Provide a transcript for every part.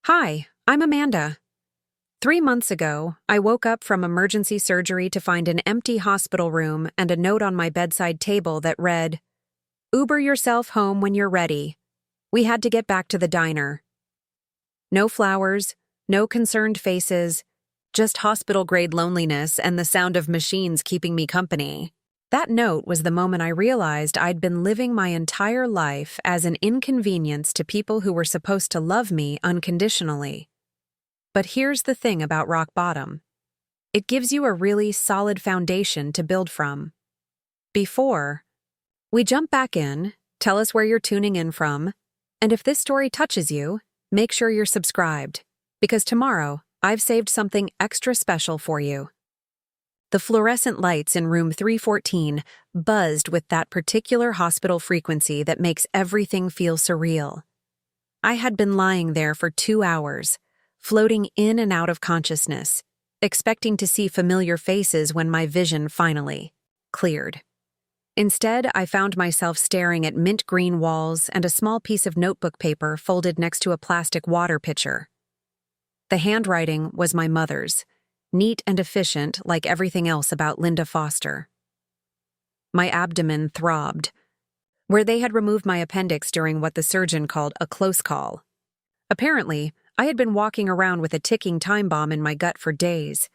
Hi, I'm Amanda. 3 months ago, I woke up from emergency surgery to find an empty hospital room and a note on my bedside table that read, "Uber yourself home when you're ready. We had to get back to the diner." No flowers, no concerned faces, just hospital-grade loneliness and the sound of machines keeping me company. That note was the moment I realized I'd been living my entire life as an inconvenience to people who were supposed to love me unconditionally. But here's the thing about rock bottom. It gives you a really solid foundation to build from. Before we jump back in, tell us where you're tuning in from, and if this story touches you, make sure you're subscribed, because tomorrow I've saved something extra special for you. The fluorescent lights in room 314 buzzed with that particular hospital frequency that makes everything feel surreal. I had been lying there for 2 hours, floating in and out of consciousness, expecting to see familiar faces when my vision finally cleared. Instead, I found myself staring at mint green walls and a small piece of notebook paper folded next to a plastic water pitcher. The handwriting was my mother's, neat and efficient like everything else about Linda Foster. My abdomen throbbed, where they had removed my appendix during what the surgeon called a close call. Apparently, I had been walking around with a ticking time bomb in my gut for days,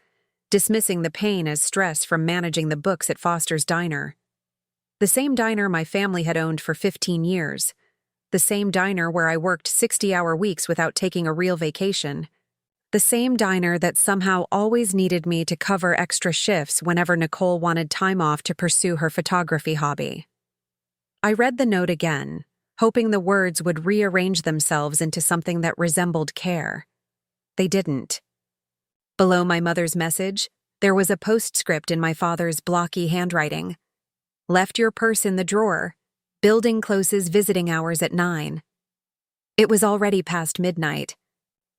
dismissing the pain as stress from managing the books at Foster's Diner. The same diner my family had owned for 15 years. The same diner where I worked 60-hour weeks without taking a real vacation. The same diner that somehow always needed me to cover extra shifts whenever Nicole wanted time off to pursue her photography hobby. I read the note again, hoping the words would rearrange themselves into something that resembled care. They didn't. Below my mother's message, there was a postscript in my father's blocky handwriting. "Left your purse in the drawer. Building closes visiting hours at 9. It was already past midnight.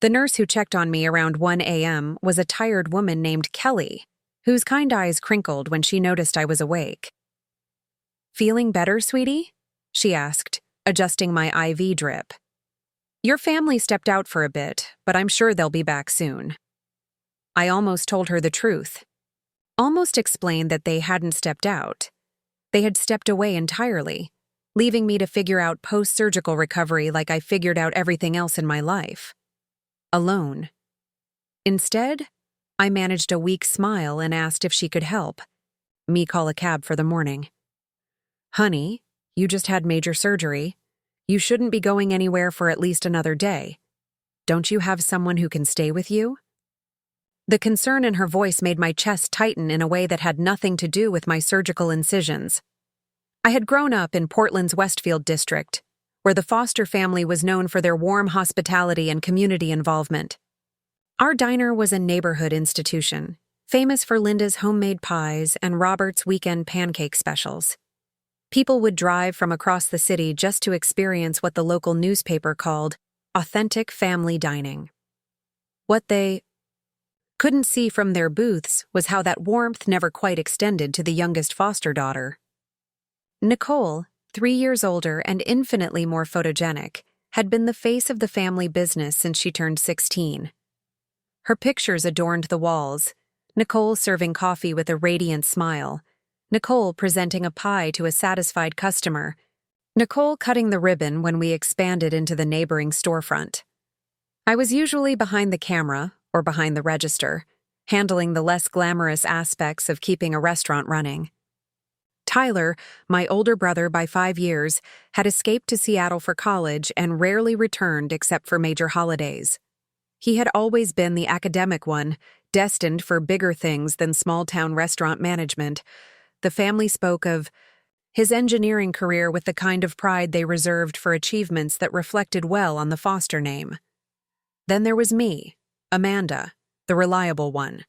The nurse who checked on me around 1 a.m. was a tired woman named Kelly, whose kind eyes crinkled when she noticed I was awake. "Feeling better, sweetie?" she asked, adjusting my IV drip. "Your family stepped out for a bit, but I'm sure they'll be back soon." I almost told her the truth. Almost explained that they hadn't stepped out. They had stepped away entirely, leaving me to figure out post-surgical recovery like I figured out everything else in my life. Alone. Instead, I managed a weak smile and asked if she could help me call a cab for the morning. "Honey, you just had major surgery. You shouldn't be going anywhere for at least another day. Don't you have someone who can stay with you?" The concern in her voice made my chest tighten in a way that had nothing to do with my surgical incisions. I had grown up in Portland's Westfield district, where the Foster family was known for their warm hospitality and community involvement. Our diner was a neighborhood institution, famous for Linda's homemade pies and Robert's weekend pancake specials. People would drive from across the city just to experience what the local newspaper called authentic family dining. What they couldn't see from their booths was how that warmth never quite extended to the youngest Foster daughter. Nicole, 3 years older and infinitely more photogenic, had been the face of the family business since she turned 16. Her pictures adorned the walls, Nicole serving coffee with a radiant smile, Nicole presenting a pie to a satisfied customer, Nicole cutting the ribbon when we expanded into the neighboring storefront. I was usually behind the camera, or behind the register, handling the less glamorous aspects of keeping a restaurant running. Tyler, my older brother by 5 years, had escaped to Seattle for college and rarely returned except for major holidays. He had always been the academic one, destined for bigger things than small-town restaurant management. The family spoke of his engineering career with the kind of pride they reserved for achievements that reflected well on the Foster name. Then there was me, Amanda, the reliable one.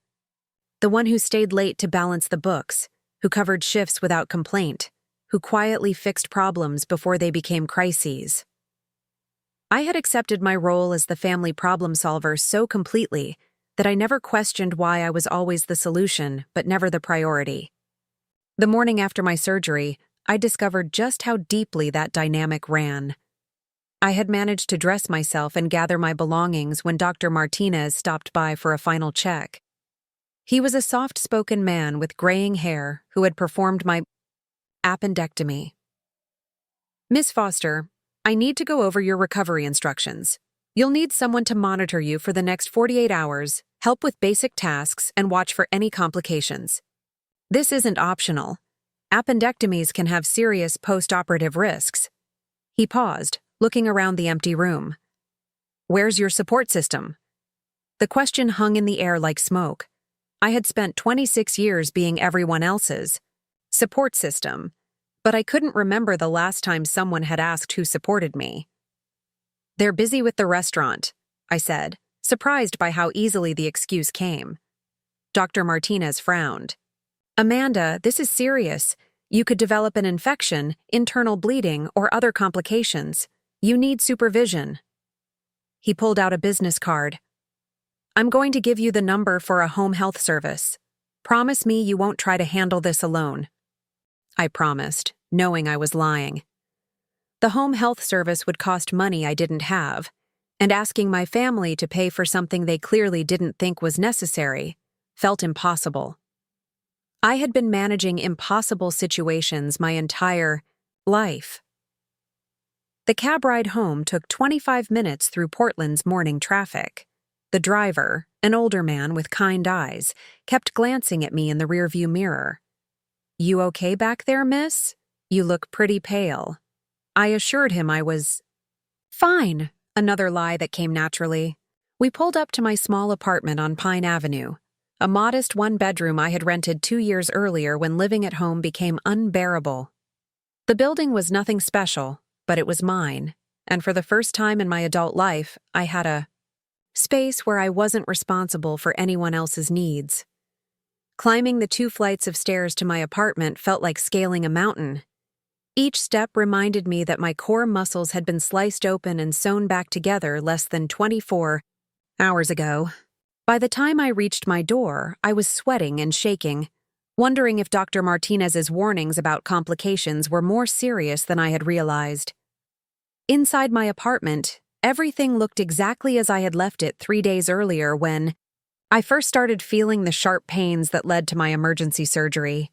The one who stayed late to balance the books, who covered shifts without complaint, who quietly fixed problems before they became crises. I had accepted my role as the family problem solver so completely that I never questioned why I was always the solution but never the priority. The morning after my surgery, I discovered just how deeply that dynamic ran. I had managed to dress myself and gather my belongings when Dr. Martinez stopped by for a final check. He was a soft-spoken man with graying hair who had performed my appendectomy. "Miss Foster, I need to go over your recovery instructions. You'll need someone to monitor you for the next 48 hours, help with basic tasks, and watch for any complications. This isn't optional. Appendectomies can have serious post-operative risks." He paused, looking around the empty room. "Where's your support system?" The question hung in the air like smoke. I had spent 26 years being everyone else's support system, but I couldn't remember the last time someone had asked who supported me. "They're busy with the restaurant," I said, surprised by how easily the excuse came. Dr. Martinez frowned. "Amanda, this is serious. You could develop an infection, internal bleeding, or other complications. You need supervision." He pulled out a business card. "I'm going to give you the number for a home health service. Promise me you won't try to handle this alone." I promised, knowing I was lying. The home health service would cost money I didn't have, and asking my family to pay for something they clearly didn't think was necessary felt impossible. I had been managing impossible situations my entire life. The cab ride home took 25 minutes through Portland's morning traffic. The driver, an older man with kind eyes, kept glancing at me in the rearview mirror. "You okay back there, miss? You look pretty pale." I assured him I was fine, another lie that came naturally. We pulled up to my small apartment on Pine Avenue, a modest one-bedroom I had rented 2 years earlier when living at home became unbearable. The building was nothing special, but it was mine, and for the first time in my adult life, I had a space where I wasn't responsible for anyone else's needs. Climbing the 2 flights of stairs to my apartment felt like scaling a mountain. Each step reminded me that my core muscles had been sliced open and sewn back together less than 24 hours ago. By the time I reached my door, I was sweating and shaking, wondering if Dr. Martinez's warnings about complications were more serious than I had realized. Inside my apartment, everything looked exactly as I had left it 3 days earlier when I first started feeling the sharp pains that led to my emergency surgery.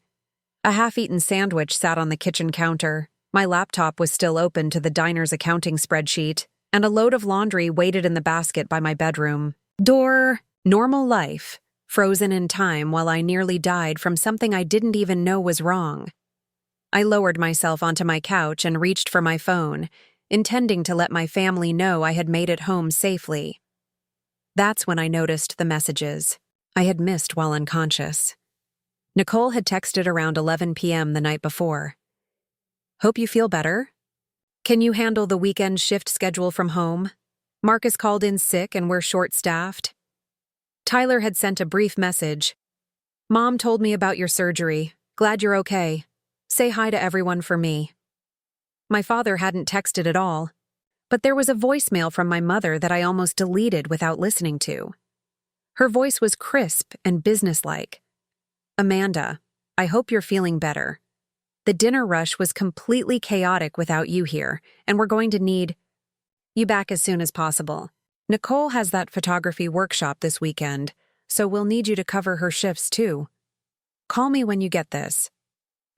A half-eaten sandwich sat on the kitchen counter, my laptop was still open to the diner's accounting spreadsheet, and a load of laundry waited in the basket by my bedroom door. Normal life, frozen in time while I nearly died from something I didn't even know was wrong. I lowered myself onto my couch and reached for my phone, intending to let my family know I had made it home safely. That's when I noticed the messages I had missed while unconscious. Nicole had texted around 11 p.m. the night before. "Hope you feel better. Can you handle the weekend shift schedule from home? Marcus called in sick and we're short-staffed." Tyler had sent a brief message. "Mom told me about your surgery. Glad you're okay. Say hi to everyone for me." My father hadn't texted at all, but there was a voicemail from my mother that I almost deleted without listening to. Her voice was crisp and businesslike. "Amanda, I hope you're feeling better. The dinner rush was completely chaotic without you here, and we're going to need you back as soon as possible. Nicole has that photography workshop this weekend, so we'll need you to cover her shifts too. Call me when you get this."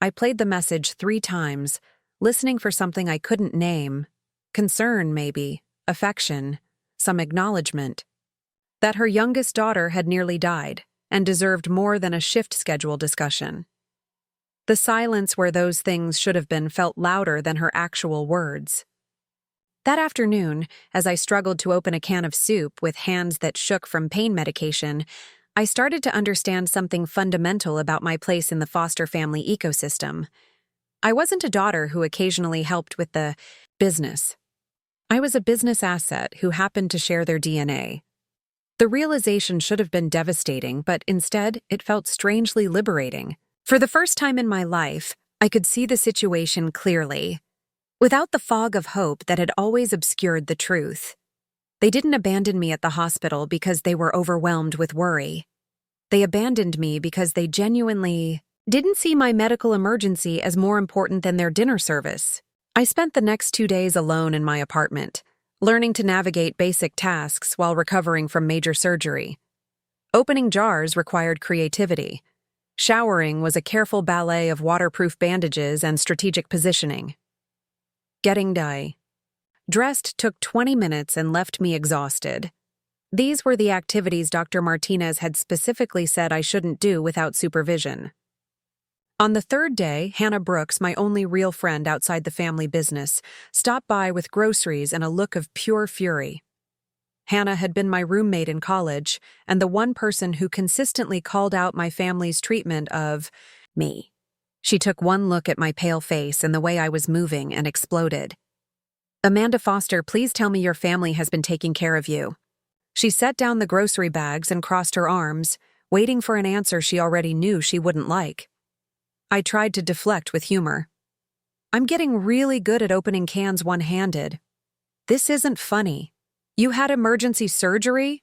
I played the message 3 times, listening for something I couldn't name. Concern, maybe. Affection. Some acknowledgement. That her youngest daughter had nearly died and deserved more than a shift schedule discussion. The silence where those things should have been felt louder than her actual words. That afternoon, as I struggled to open a can of soup with hands that shook from pain medication, I started to understand something fundamental about my place in the foster family ecosystem. I wasn't a daughter who occasionally helped with the business. I was a business asset who happened to share their DNA. The realization should have been devastating, but instead, it felt strangely liberating. For the first time in my life, I could see the situation clearly, without the fog of hope that had always obscured the truth. They didn't abandon me at the hospital because they were overwhelmed with worry. They abandoned me because they genuinely didn't see my medical emergency as more important than their dinner service. I spent the next 2 days alone in my apartment, learning to navigate basic tasks while recovering from major surgery. Opening jars required creativity. Showering was a careful ballet of waterproof bandages and strategic positioning. Getting dressed took 20 minutes and left me exhausted. These were the activities Dr. Martinez had specifically said I shouldn't do without supervision. On the third day, Hannah Brooks, my only real friend outside the family business, stopped by with groceries and a look of pure fury. Hannah had been my roommate in college and the one person who consistently called out my family's treatment of me. She took one look at my pale face and the way I was moving and exploded. "Amanda Foster, please tell me your family has been taking care of you." She set down the grocery bags and crossed her arms, waiting for an answer she already knew she wouldn't like. I tried to deflect with humor. "I'm getting really good at opening cans one-handed. This isn't funny. You had emergency surgery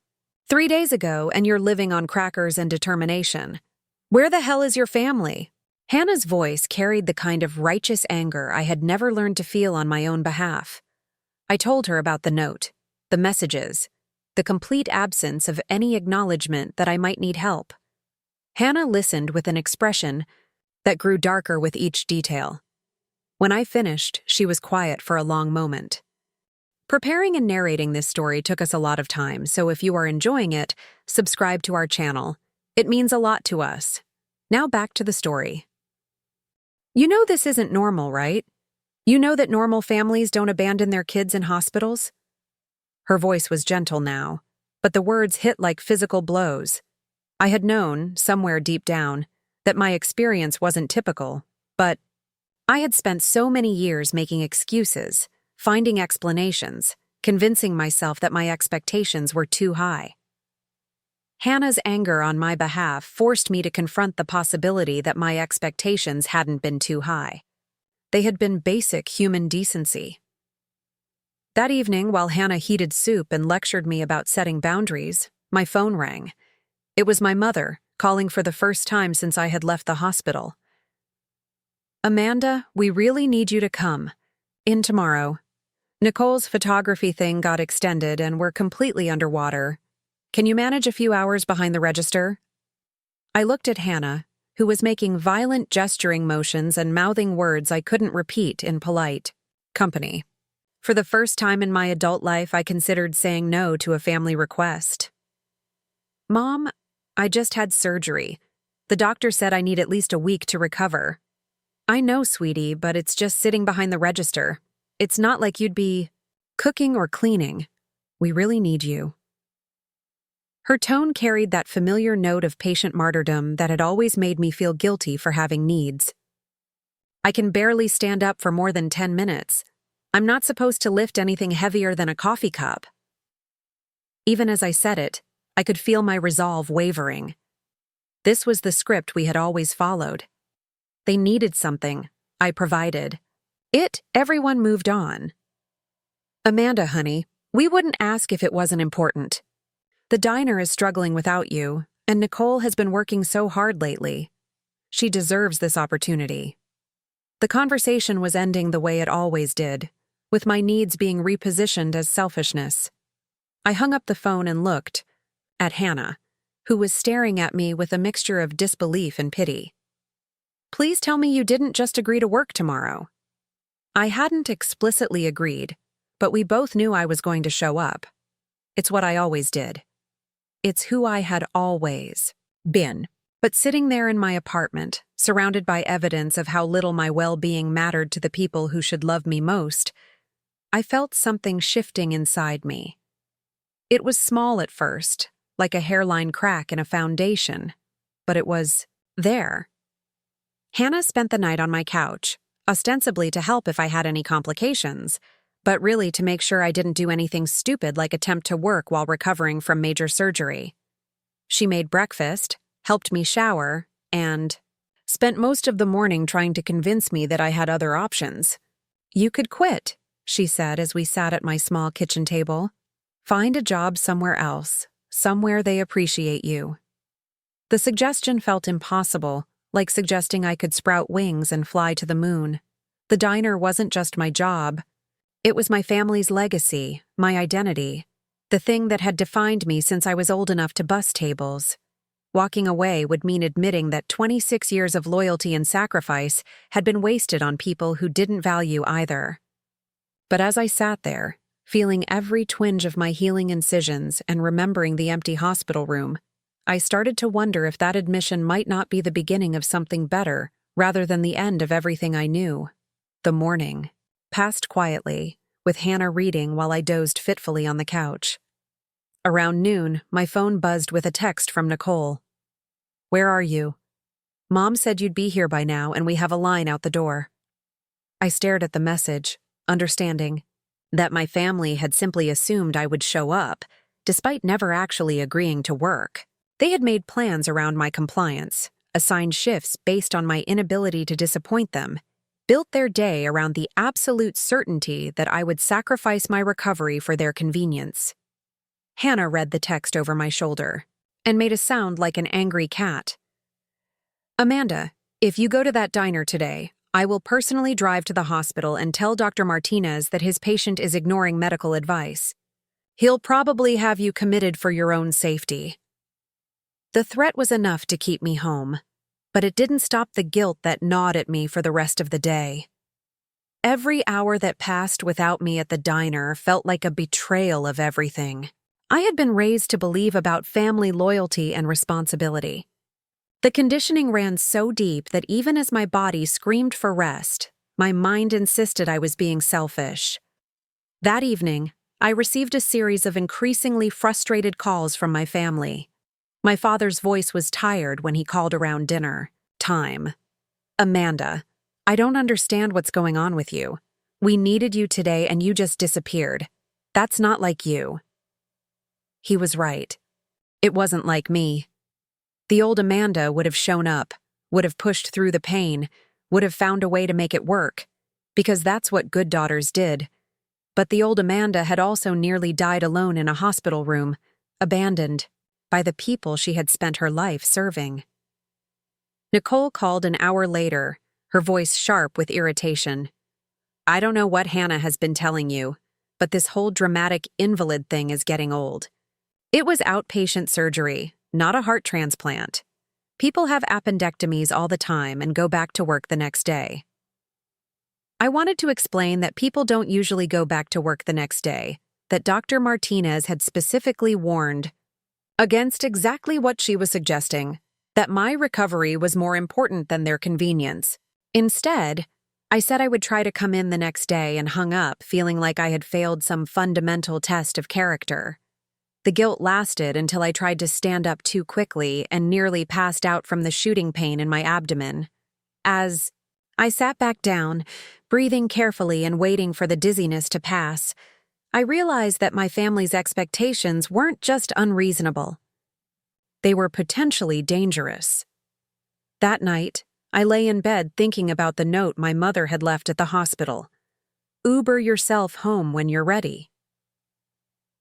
3 days ago and you're living on crackers and determination. Where the hell is your family?" Hannah's voice carried the kind of righteous anger I had never learned to feel on my own behalf. I told her about the note, the messages, the complete absence of any acknowledgement that I might need help. Hannah listened with an expression that grew darker with each detail. When I finished, she was quiet for a long moment. Preparing and narrating this story took us a lot of time, so if you are enjoying it, subscribe to our channel. It means a lot to us. Now back to the story. You know this isn't normal, right? You know that normal families don't abandon their kids in hospitals? Her voice was gentle now, but the words hit like physical blows. I had known, somewhere deep down, that my experience wasn't typical, but I had spent so many years making excuses, finding explanations, convincing myself that my expectations were too high. Hannah's anger on my behalf forced me to confront the possibility that my expectations hadn't been too high. They had been basic human decency. That evening, while Hannah heated soup and lectured me about setting boundaries, my phone rang. It was my mother, calling for the first time since I had left the hospital. "Amanda, we really need you to come. In tomorrow. Nicole's photography thing got extended and we're completely underwater. Can you manage a few hours behind the register?" I looked at Hannah, who was making violent gesturing motions and mouthing words I couldn't repeat in polite company. For the first time in my adult life, I considered saying no to a family request. "Mom, I just had surgery. The doctor said I need at least a week to recover." "I know, sweetie, but it's just sitting behind the register. It's not like you'd be cooking or cleaning. We really need you." Her tone carried that familiar note of patient martyrdom that had always made me feel guilty for having needs. "I can barely stand up for more than 10 minutes. I'm not supposed to lift anything heavier than a coffee cup." Even as I said it, I could feel my resolve wavering. This was the script we had always followed. They needed something. I provided. Everyone moved on. "Amanda, honey, we wouldn't ask if it wasn't important. The diner is struggling without you, and Nicole has been working so hard lately. She deserves this opportunity." The conversation was ending the way it always did, with my needs being repositioned as selfishness. I hung up the phone and looked at Hannah, who was staring at me with a mixture of disbelief and pity. "Please tell me you didn't just agree to work tomorrow." I hadn't explicitly agreed, but we both knew I was going to show up. It's what I always did. It's who I had always been. But sitting there in my apartment, surrounded by evidence of how little my well-being mattered to the people who should love me most, I felt something shifting inside me. It was small at first, like a hairline crack in a foundation, but it was there. Hannah spent the night on my couch, ostensibly to help if I had any complications, but really to make sure I didn't do anything stupid like attempt to work while recovering from major surgery. She made breakfast, helped me shower, and spent most of the morning trying to convince me that I had other options. "You could quit," she said as we sat at my small kitchen table. "Find a job somewhere else, somewhere they appreciate you." The suggestion felt impossible, like suggesting I could sprout wings and fly to the moon. The diner wasn't just my job. It was my family's legacy, my identity, the thing that had defined me since I was old enough to bus tables. Walking away would mean admitting that 26 years of loyalty and sacrifice had been wasted on people who didn't value either. But as I sat there, feeling every twinge of my healing incisions and remembering the empty hospital room, I started to wonder if that admission might not be the beginning of something better rather than the end of everything I knew. The morning passed quietly, with Hannah reading while I dozed fitfully on the couch. Around noon, my phone buzzed with a text from Nicole. "Where are you? Mom said you'd be here by now and we have a line out the door." I stared at the message, understanding that my family had simply assumed I would show up, despite never actually agreeing to work. They had made plans around my compliance, assigned shifts based on my inability to disappoint them, built their day around the absolute certainty that I would sacrifice my recovery for their convenience. Hannah read the text over my shoulder and made a sound like an angry cat. "Amanda, if you go to that diner today, I will personally drive to the hospital and tell Dr. Martinez that his patient is ignoring medical advice. He'll probably have you committed for your own safety." The threat was enough to keep me home, but it didn't stop the guilt that gnawed at me for the rest of the day. Every hour that passed without me at the diner felt like a betrayal of everything I had been raised to believe about family loyalty and responsibility. The conditioning ran so deep that even as my body screamed for rest, my mind insisted I was being selfish. That evening, I received a series of increasingly frustrated calls from my family. My father's voice was tired when he called around dinner time. "Amanda, I don't understand what's going on with you. We needed you today and you just disappeared. That's not like you." He was right. It wasn't like me. The old Amanda would have shown up, would have pushed through the pain, would have found a way to make it work, because that's what good daughters did. But the old Amanda had also nearly died alone in a hospital room, abandoned by the people she had spent her life serving. Nicole called an hour later, her voice sharp with irritation. "I don't know what Hannah has been telling you, but this whole dramatic invalid thing is getting old. It was outpatient surgery, not a heart transplant. People have appendectomies all the time and go back to work the next day." I wanted to explain that people don't usually go back to work the next day, that Dr. Martinez had specifically warned against exactly what she was suggesting, that my recovery was more important than their convenience. Instead, I said I would try to come in the next day and hung up, feeling like I had failed some fundamental test of character. The guilt lasted until I tried to stand up too quickly and nearly passed out from the shooting pain in my abdomen. As I sat back down, breathing carefully and waiting for the dizziness to pass, I realized that my family's expectations weren't just unreasonable. They were potentially dangerous. That night, I lay in bed thinking about the note my mother had left at the hospital. "Uber yourself home when you're ready."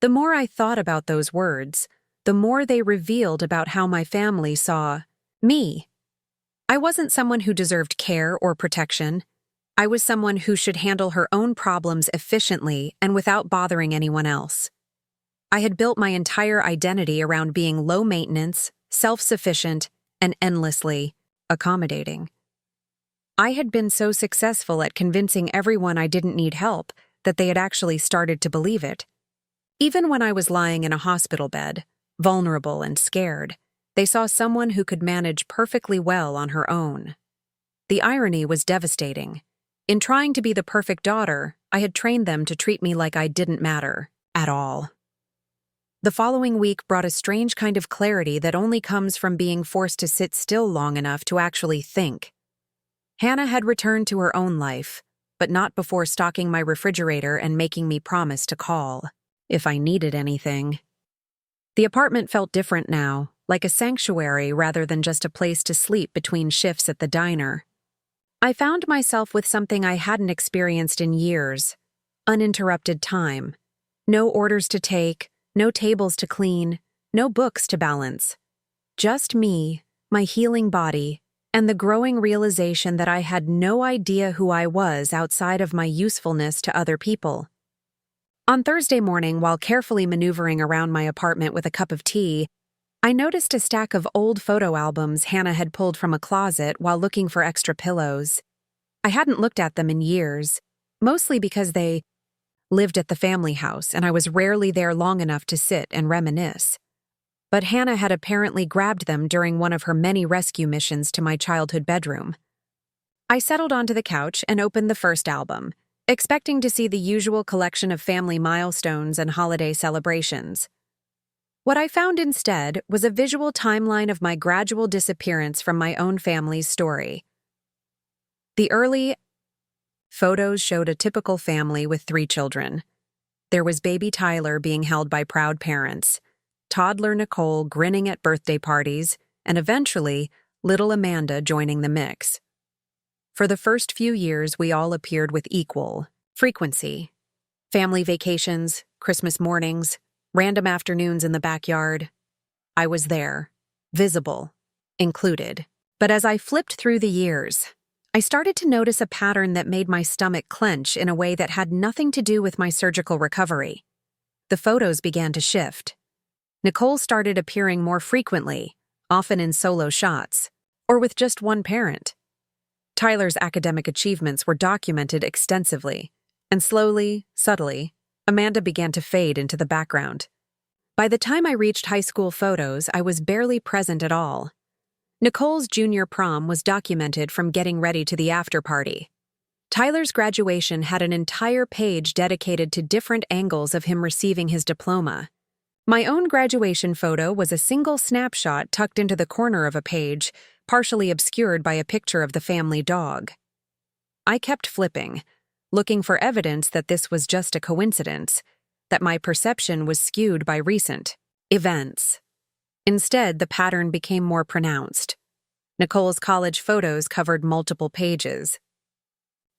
The more I thought about those words, the more they revealed about how my family saw me. I wasn't someone who deserved care or protection. I was someone who should handle her own problems efficiently and without bothering anyone else. I had built my entire identity around being low maintenance, self-sufficient, and endlessly accommodating. I had been so successful at convincing everyone I didn't need help that they had actually started to believe it. Even when I was lying in a hospital bed, vulnerable and scared, they saw someone who could manage perfectly well on her own. The irony was devastating. In trying to be the perfect daughter, I had trained them to treat me like I didn't matter at all. The following week brought a strange kind of clarity that only comes from being forced to sit still long enough to actually think. Hannah had returned to her own life, but not before stocking my refrigerator and making me promise to call if I needed anything. The apartment felt different now, like a sanctuary rather than just a place to sleep between shifts at the diner. I found myself with something I hadn't experienced in years: uninterrupted time. No orders to take, no tables to clean, no books to balance. Just me, my healing body, and the growing realization that I had no idea who I was outside of my usefulness to other people. On Thursday morning, while carefully maneuvering around my apartment with a cup of tea, I noticed a stack of old photo albums Hannah had pulled from a closet while looking for extra pillows. I hadn't looked at them in years, mostly because they lived at the family house and I was rarely there long enough to sit and reminisce. But Hannah had apparently grabbed them during one of her many rescue missions to my childhood bedroom. I settled onto the couch and opened the first album, expecting to see the usual collection of family milestones and holiday celebrations. What I found instead was a visual timeline of my gradual disappearance from my own family's story. The early photos showed a typical family with 3 children. There was baby Tyler being held by proud parents, toddler Nicole grinning at birthday parties, and eventually, little Amanda joining the mix. For the first few years, we all appeared with equal frequency. Family vacations, Christmas mornings, random afternoons in the backyard. I was there, visible, included. But as I flipped through the years, I started to notice a pattern that made my stomach clench in a way that had nothing to do with my surgical recovery. The photos began to shift. Nicole started appearing more frequently, often in solo shots, or with just one parent. Tyler's academic achievements were documented extensively, and slowly, subtly, Amanda began to fade into the background. By the time I reached high school photos, I was barely present at all. Nicole's junior prom was documented from getting ready to the after party. Tyler's graduation had an entire page dedicated to different angles of him receiving his diploma. My own graduation photo was a single snapshot tucked into the corner of a page, partially obscured by a picture of the family dog. I kept flipping, looking for evidence that this was just a coincidence, that my perception was skewed by recent events. Instead, the pattern became more pronounced. Nicole's college photos covered multiple pages.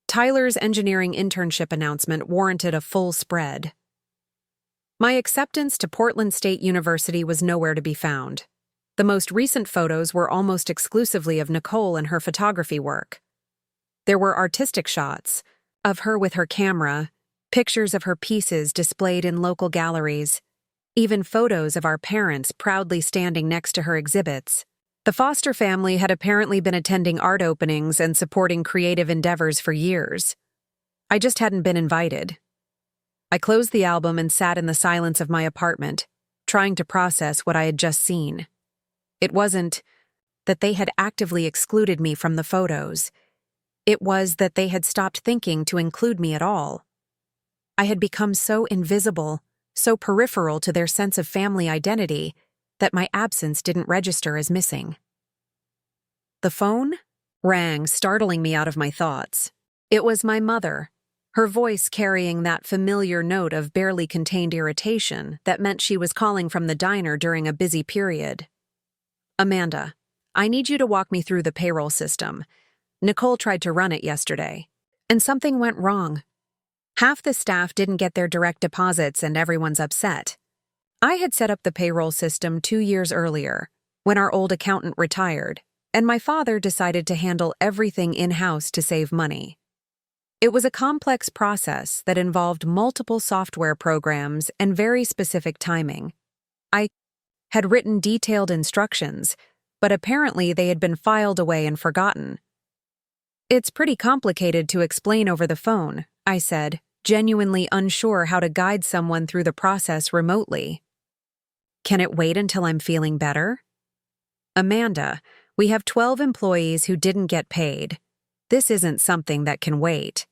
Tyler's engineering internship announcement warranted a full spread. My acceptance to Portland State University was nowhere to be found. The most recent photos were almost exclusively of Nicole and her photography work. There were artistic shots of her with her camera, pictures of her pieces displayed in local galleries, even photos of our parents proudly standing next to her exhibits. The Foster family had apparently been attending art openings and supporting creative endeavors for years. I just hadn't been invited. I closed the album and sat in the silence of my apartment, trying to process what I had just seen. It wasn't that they had actively excluded me from the photos. It was that they had stopped thinking to include me at all. I had become so invisible, so peripheral to their sense of family identity, that my absence didn't register as missing. The phone rang, startling me out of my thoughts. It was my mother, her voice carrying that familiar note of barely contained irritation that meant she was calling from the diner during a busy period. "Amanda, I need you to walk me through the payroll system. Nicole tried to run it yesterday, and something went wrong. Half the staff didn't get their direct deposits and everyone's upset. I had set up the payroll system 2 years earlier, when our old accountant retired, and my father decided to handle everything in-house to save money. It was a complex process that involved multiple software programs and very specific timing. I had written detailed instructions, but apparently they had been filed away and forgotten. "It's pretty complicated to explain over the phone," I said, genuinely unsure how to guide someone through the process remotely. "Can it wait until I'm feeling better?" "Amanda, we have 12 employees who didn't get paid. This isn't something that can wait."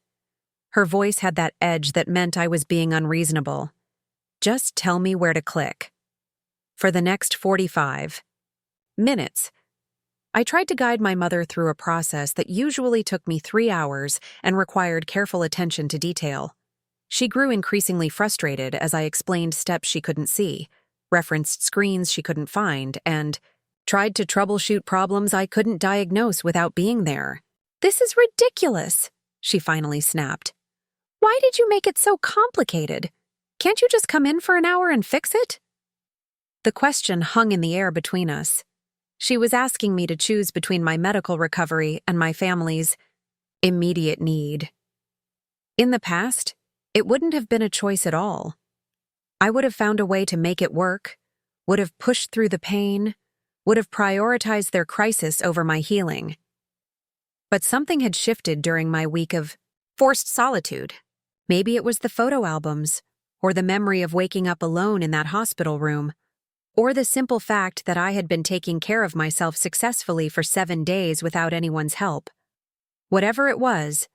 Her voice had that edge that meant I was being unreasonable. "Just tell me where to click." For the next 45 minutes, I tried to guide my mother through a process that usually took me 3 hours and required careful attention to detail. She grew increasingly frustrated as I explained steps she couldn't see, referenced screens she couldn't find, and tried to troubleshoot problems I couldn't diagnose without being there. "This is ridiculous," she finally snapped. "Why did you make it so complicated? Can't you just come in for an hour and fix it?" The question hung in the air between us. She was asking me to choose between my medical recovery and my family's immediate need. In the past, it wouldn't have been a choice at all. I would have found a way to make it work, would have pushed through the pain, would have prioritized their crisis over my healing. But something had shifted during my week of forced solitude. Maybe it was the photo albums, or the memory of waking up alone in that hospital room, or the simple fact that I had been taking care of myself successfully for 7 days without anyone's help. Whatever it was,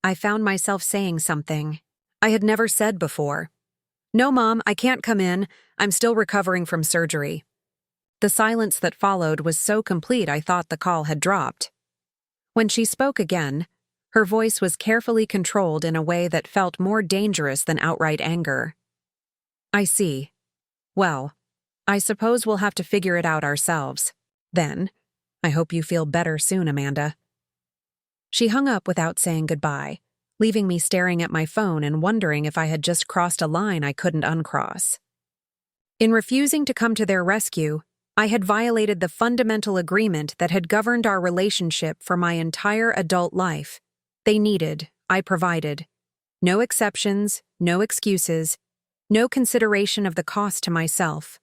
I found myself saying something I had never said before. "No, Mom, I can't come in. I'm still recovering from surgery." The silence that followed was so complete I thought the call had dropped. When she spoke again, her voice was carefully controlled in a way that felt more dangerous than outright anger. "I see. Well, I suppose we'll have to figure it out ourselves. Then, I hope you feel better soon, Amanda." She hung up without saying goodbye, leaving me staring at my phone and wondering if I had just crossed a line I couldn't uncross. In refusing to come to their rescue, I had violated the fundamental agreement that had governed our relationship for my entire adult life. They needed, I provided. No exceptions, no excuses, no consideration of the cost to myself.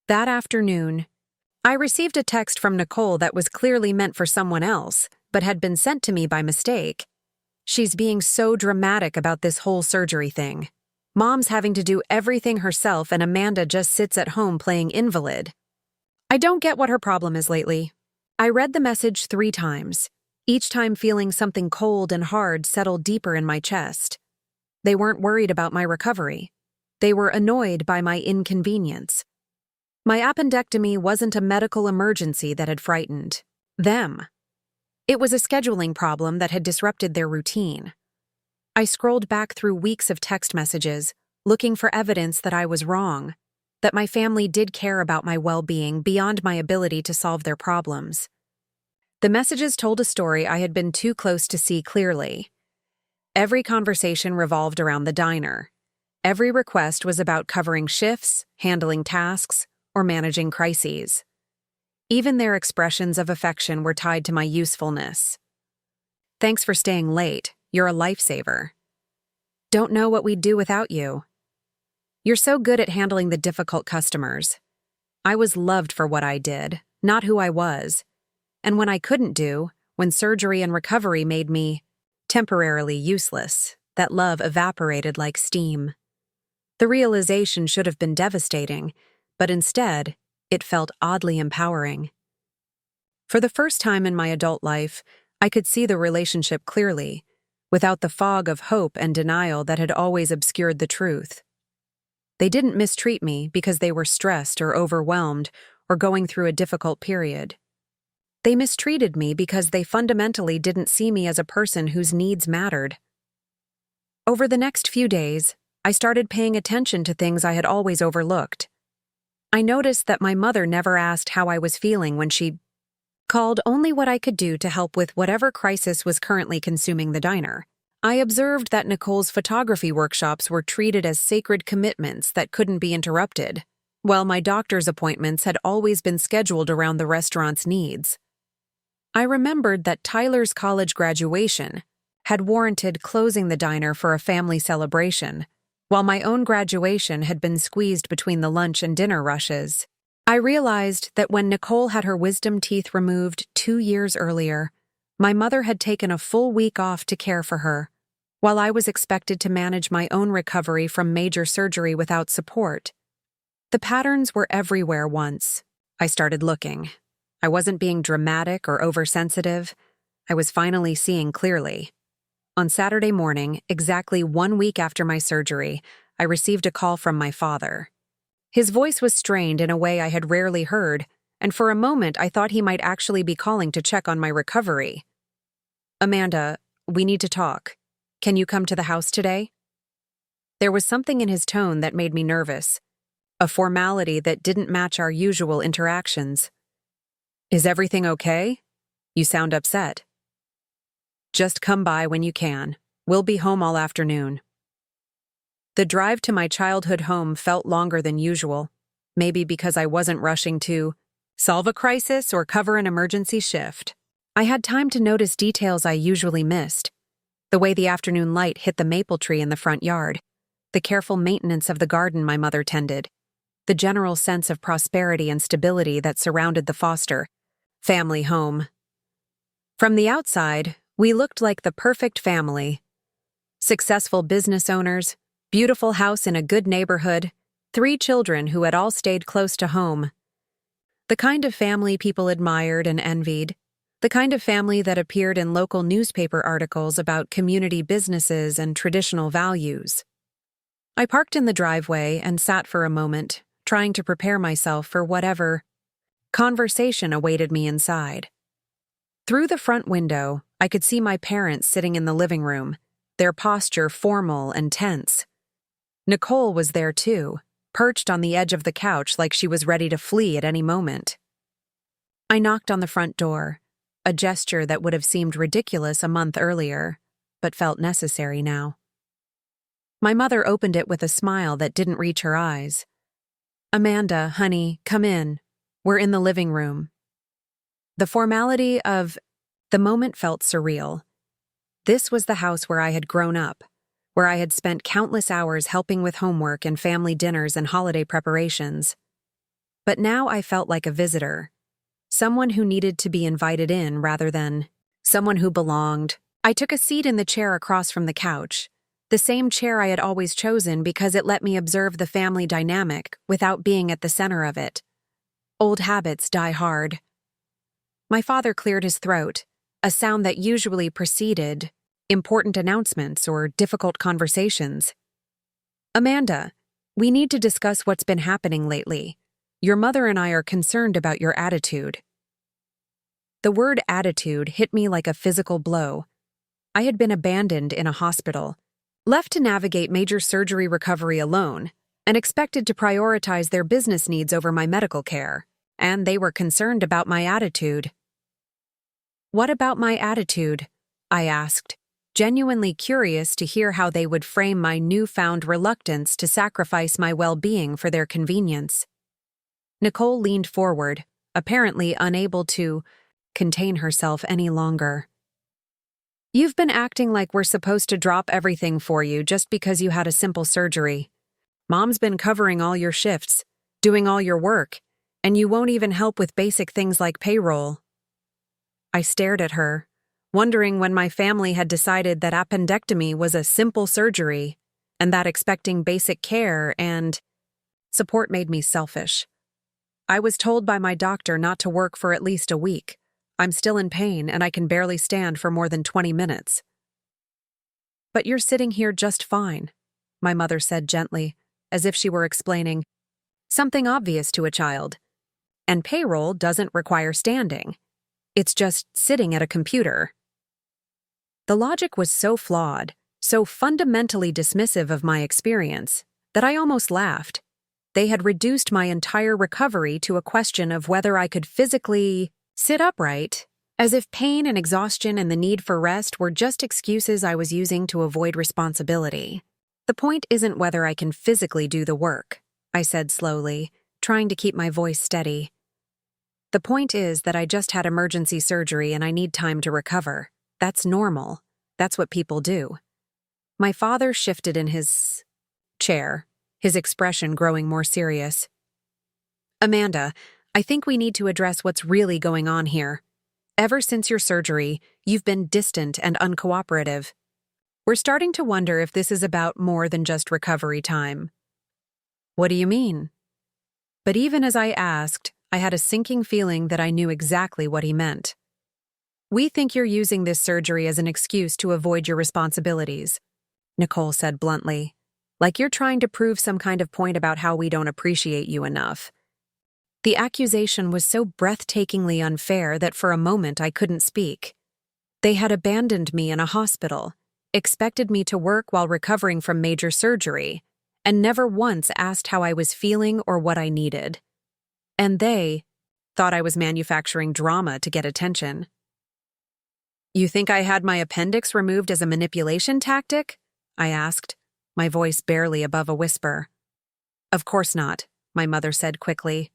That afternoon, I received a text from Nicole that was clearly meant for someone else, but had been sent to me by mistake. "She's being so dramatic about this whole surgery thing. Mom's having to do everything herself and Amanda just sits at home playing invalid. I don't get what her problem is lately." I read the message 3 times, each time feeling something cold and hard settle deeper in my chest. They weren't worried about my recovery. They were annoyed by my inconvenience. My appendectomy wasn't a medical emergency that had frightened them. It was a scheduling problem that had disrupted their routine. I scrolled back through weeks of text messages, looking for evidence that I was wrong, that my family did care about my well-being beyond my ability to solve their problems. The messages told a story I had been too close to see clearly. Every conversation revolved around the diner. Every request was about covering shifts, handling tasks, or managing crises. Even their expressions of affection were tied to my usefulness. "Thanks for staying late. You're a lifesaver." "Don't know what we'd do without you." "You're so good at handling the difficult customers." I was loved for what I did, not who I was. And when I couldn't do, when surgery and recovery made me temporarily useless, that love evaporated like steam. The realization should have been devastating, but instead, it felt oddly empowering. For the first time in my adult life, I could see the relationship clearly, without the fog of hope and denial that had always obscured the truth. They didn't mistreat me because they were stressed or overwhelmed or going through a difficult period. They mistreated me because they fundamentally didn't see me as a person whose needs mattered. Over the next few days, I started paying attention to things I had always overlooked. I noticed that my mother never asked how I was feeling when she called, only what I could do to help with whatever crisis was currently consuming the diner. I observed that Nicole's photography workshops were treated as sacred commitments that couldn't be interrupted, while my doctor's appointments had always been scheduled around the restaurant's needs. I remembered that Tyler's college graduation had warranted closing the diner for a family celebration, while my own graduation had been squeezed between the lunch and dinner rushes. I realized that when Nicole had her wisdom teeth removed 2 years earlier, my mother had taken a full week off to care for her, while I was expected to manage my own recovery from major surgery without support. The patterns were everywhere once. I started looking. I wasn't being dramatic or oversensitive. I was finally seeing clearly. On Saturday morning, exactly 1 week after my surgery, I received a call from my father. His voice was strained in a way I had rarely heard, and for a moment I thought he might actually be calling to check on my recovery. "Amanda, we need to talk. Can you come to the house today?" There was something in his tone that made me nervous, a formality that didn't match our usual interactions. "Is everything okay? You sound upset." "Just come by when you can. We'll be home all afternoon." The drive to my childhood home felt longer than usual, maybe because I wasn't rushing to solve a crisis, or cover an emergency shift. I had time to notice details I usually missed. The way the afternoon light hit the maple tree in the front yard, the careful maintenance of the garden my mother tended, the general sense of prosperity and stability that surrounded the Foster family home. From the outside, we looked like the perfect family. Successful business owners, beautiful house in a good neighborhood, 3 children who had all stayed close to home. The kind of family people admired and envied. The kind of family that appeared in local newspaper articles about community businesses and traditional values. I parked in the driveway and sat for a moment, trying to prepare myself for whatever conversation awaited me inside. Through the front window, I could see my parents sitting in the living room, their posture formal and tense. Nicole was there too, perched on the edge of the couch like she was ready to flee at any moment. I knocked on the front door, a gesture that would have seemed ridiculous a month earlier, but felt necessary now. My mother opened it with a smile that didn't reach her eyes. "Amanda, honey, come in. We're in the living room." The formality of the moment felt surreal. This was the house where I had grown up, where I had spent countless hours helping with homework and family dinners and holiday preparations. But now I felt like a visitor, someone who needed to be invited in rather than someone who belonged. I took a seat in the chair across from the couch, the same chair I had always chosen because it let me observe the family dynamic without being at the center of it. Old habits die hard. My father cleared his throat, a sound that usually preceded important announcements or difficult conversations. "Amanda, we need to discuss what's been happening lately. Your mother and I are concerned about your attitude." The word attitude hit me like a physical blow. I had been abandoned in a hospital, left to navigate major surgery recovery alone, and expected to prioritize their business needs over my medical care, and they were concerned about my attitude. "What about my attitude?" I asked, genuinely curious to hear how they would frame my newfound reluctance to sacrifice my well-being for their convenience. Nicole leaned forward, apparently unable to contain herself any longer. "You've been acting like we're supposed to drop everything for you just because you had a simple surgery. Mom's been covering all your shifts, doing all your work, and you won't even help with basic things like payroll." I stared at her, wondering when my family had decided that appendectomy was a simple surgery, and that expecting basic care and support made me selfish. I was told by my doctor not to work for at least a week. I'm still in pain and I can barely stand for more than 20 minutes. "But you're sitting here just fine," my mother said gently, as if she were explaining something obvious to a child. "And payroll doesn't require standing. It's just sitting at a computer." The logic was so flawed, so fundamentally dismissive of my experience, that I almost laughed. They had reduced my entire recovery to a question of whether I could physically sit upright, as if pain and exhaustion and the need for rest were just excuses I was using to avoid responsibility. "The point isn't whether I can physically do the work," I said slowly, trying to keep my voice steady. "The point is that I just had emergency surgery and I need time to recover. That's normal. That's what people do." My father shifted in his chair, his expression growing more serious. "Amanda, I think we need to address what's really going on here. Ever since your surgery, you've been distant and uncooperative. We're starting to wonder if this is about more than just recovery time." "What do you mean?" But even as I asked, I had a sinking feeling that I knew exactly what he meant. "We think you're using this surgery as an excuse to avoid your responsibilities," Nicole said bluntly, "like you're trying to prove some kind of point about how we don't appreciate you enough." The accusation was so breathtakingly unfair that for a moment I couldn't speak. They had abandoned me in a hospital, expected me to work while recovering from major surgery, and never once asked how I was feeling or what I needed. And they thought I was manufacturing drama to get attention. "You think I had my appendix removed as a manipulation tactic?" I asked, my voice barely above a whisper. "Of course not," my mother said quickly.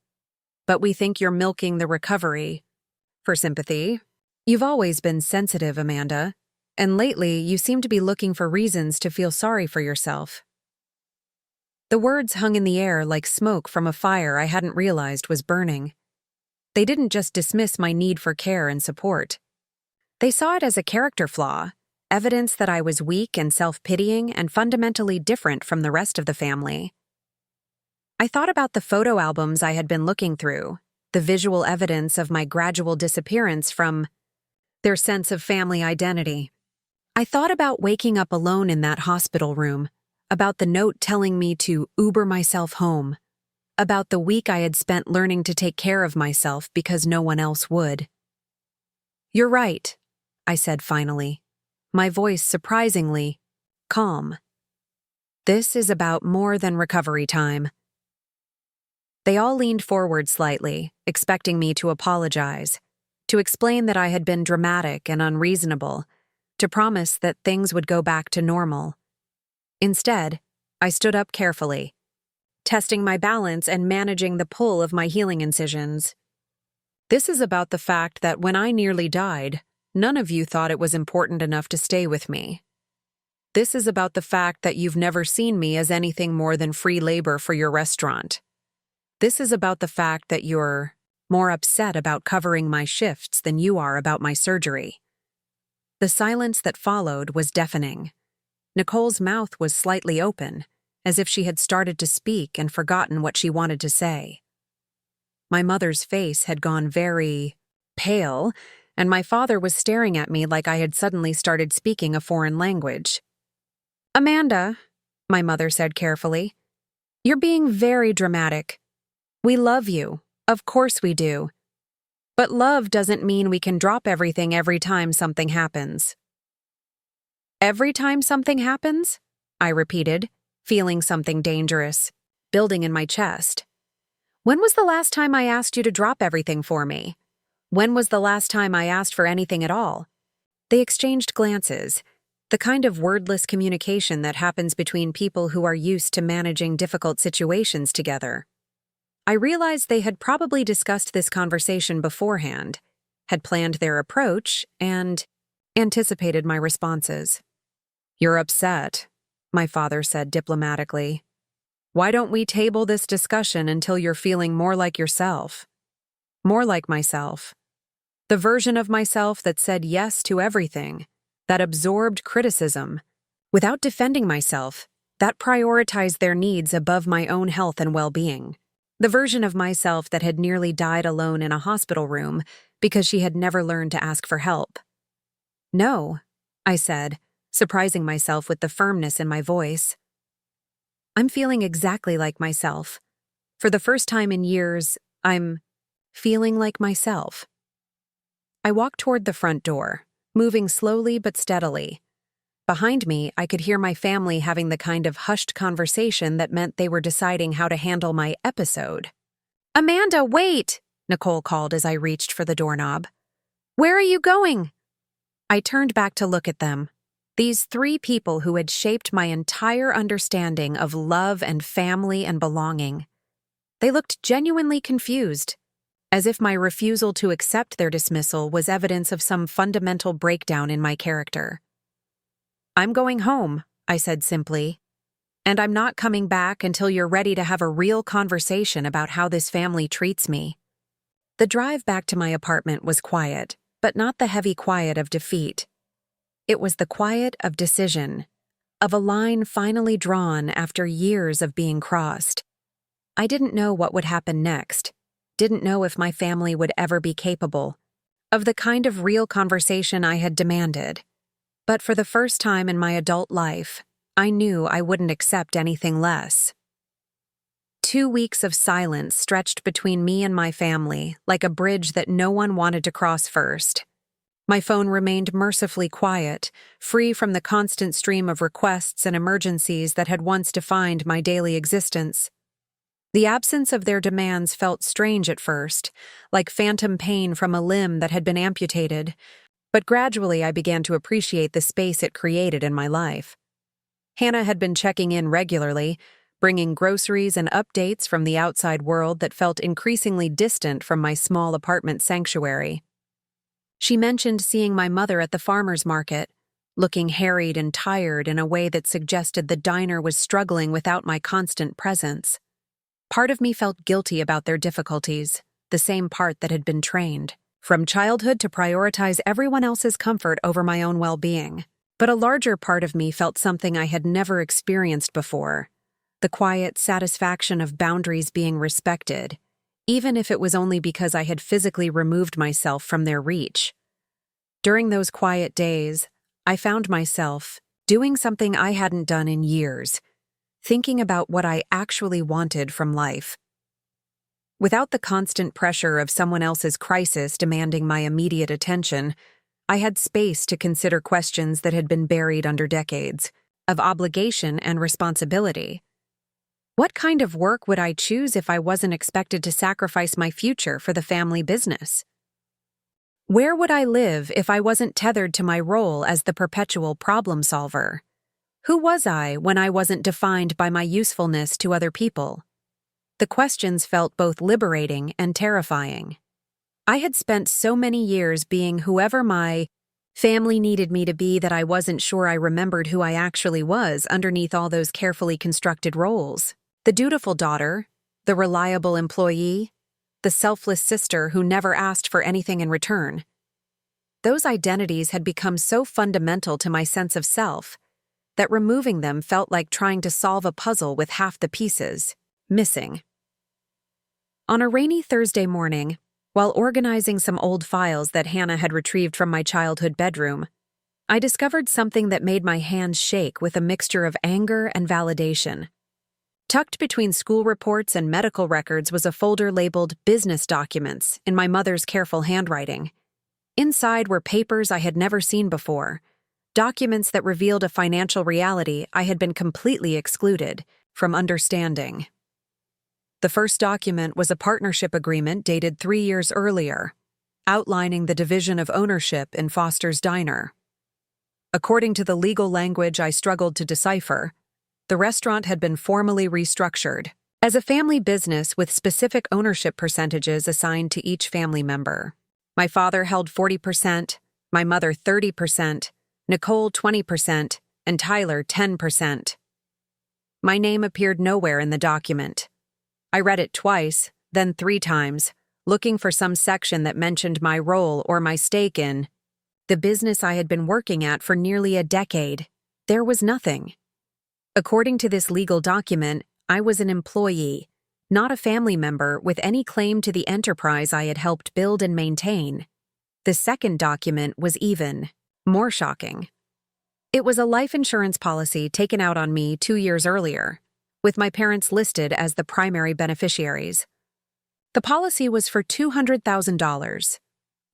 but we think you're milking the recovery for sympathy. You've always been sensitive, Amanda, and lately you seem to be looking for reasons to feel sorry for yourself. The words hung in the air like smoke from a fire I hadn't realized was burning. They didn't just dismiss my need for care and support. They saw it as a character flaw, evidence that I was weak and self-pitying and fundamentally different from the rest of the family. I thought about the photo albums I had been looking through, the visual evidence of my gradual disappearance from their sense of family identity. I thought about waking up alone in that hospital room, about the note telling me to Uber myself home, about the week I had spent learning to take care of myself because no one else would. "You're right," I said finally, my voice surprisingly calm. "This is about more than recovery time." They all leaned forward slightly, expecting me to apologize, to explain that I had been dramatic and unreasonable, to promise that things would go back to normal. Instead, I stood up carefully, testing my balance and managing the pull of my healing incisions. "This is about the fact that when I nearly died, none of you thought it was important enough to stay with me. This is about the fact that you've never seen me as anything more than free labor for your restaurant. This is about the fact that you're more upset about covering my shifts than you are about my surgery." The silence that followed was deafening. Nicole's mouth was slightly open, as if she had started to speak and forgotten what she wanted to say. My mother's face had gone very pale, and my father was staring at me like I had suddenly started speaking a foreign language. "Amanda," my mother said carefully, "you're being very dramatic. We love you, of course we do. But love doesn't mean we can drop everything every time something happens." "Every time something happens?" I repeated, feeling something dangerous building in my chest. "When was the last time I asked you to drop everything for me? When was the last time I asked for anything at all?" They exchanged glances, the kind of wordless communication that happens between people who are used to managing difficult situations together. I realized they had probably discussed this conversation beforehand, had planned their approach, and anticipated my responses. "You're upset," my father said diplomatically. "Why don't we table this discussion until you're feeling more like yourself? More like myself. The version of myself that said yes to everything, that absorbed criticism, without defending myself, that prioritized their needs above my own health and well-being. The version of myself that had nearly died alone in a hospital room because she had never learned to ask for help." "No," I said, surprising myself with the firmness in my voice. "I'm feeling exactly like myself. For the first time in years, I'm feeling like myself." I walked toward the front door, moving slowly but steadily. Behind me, I could hear my family having the kind of hushed conversation that meant they were deciding how to handle my episode. "Amanda, wait!" Nicole called as I reached for the doorknob. "Where are you going?" I turned back to look at them. These three people who had shaped my entire understanding of love and family and belonging. They looked genuinely confused, as if my refusal to accept their dismissal was evidence of some fundamental breakdown in my character. "I'm going home," I said simply, "and I'm not coming back until you're ready to have a real conversation about how this family treats me." The drive back to my apartment was quiet, but not the heavy quiet of defeat. It was the quiet of decision, of a line finally drawn after years of being crossed. I didn't know what would happen next, didn't know if my family would ever be capable of the kind of real conversation I had demanded. But for the first time in my adult life, I knew I wouldn't accept anything less. 2 weeks of silence stretched between me and my family, like a bridge that no one wanted to cross first. My phone remained mercifully quiet, free from the constant stream of requests and emergencies that had once defined my daily existence. The absence of their demands felt strange at first, like phantom pain from a limb that had been amputated, but gradually I began to appreciate the space it created in my life. Hannah had been checking in regularly, bringing groceries and updates from the outside world that felt increasingly distant from my small apartment sanctuary. She mentioned seeing my mother at the farmer's market, looking harried and tired in a way that suggested the diner was struggling without my constant presence. Part of me felt guilty about their difficulties, the same part that had been trained from childhood to prioritize everyone else's comfort over my own well-being. But a larger part of me felt something I had never experienced before, the quiet satisfaction of boundaries being respected, even if it was only because I had physically removed myself from their reach. During those quiet days, I found myself doing something I hadn't done in years, thinking about what I actually wanted from life. Without the constant pressure of someone else's crisis demanding my immediate attention, I had space to consider questions that had been buried under decades, of obligation and responsibility. What kind of work would I choose if I wasn't expected to sacrifice my future for the family business? Where would I live if I wasn't tethered to my role as the perpetual problem solver? Who was I when I wasn't defined by my usefulness to other people? The questions felt both liberating and terrifying. I had spent so many years being whoever my family needed me to be that I wasn't sure I remembered who I actually was underneath all those carefully constructed roles. The dutiful daughter, the reliable employee, the selfless sister who never asked for anything in return. Those identities had become so fundamental to my sense of self that removing them felt like trying to solve a puzzle with half the pieces missing. On a rainy Thursday morning, while organizing some old files that Hannah had retrieved from my childhood bedroom, I discovered something that made my hands shake with a mixture of anger and validation. Tucked between school reports and medical records was a folder labeled business documents in my mother's careful handwriting. Inside were papers I had never seen before, documents that revealed a financial reality I had been completely excluded from understanding. The first document was a partnership agreement dated 3 years earlier, outlining the division of ownership in Foster's Diner. According to the legal language I struggled to decipher, the restaurant had been formally restructured as a family business with specific ownership percentages assigned to each family member. My father held 40%, my mother 30%, Nicole 20%, and Tyler 10%. My name appeared nowhere in the document. I read it twice, then 3 times, looking for some section that mentioned my role or my stake in the business I had been working at for nearly a decade. There was nothing. According to this legal document, I was an employee, not a family member with any claim to the enterprise I had helped build and maintain. The second document was even more shocking. It was a life insurance policy taken out on me 2 years earlier, with my parents listed as the primary beneficiaries. The policy was for $200,000,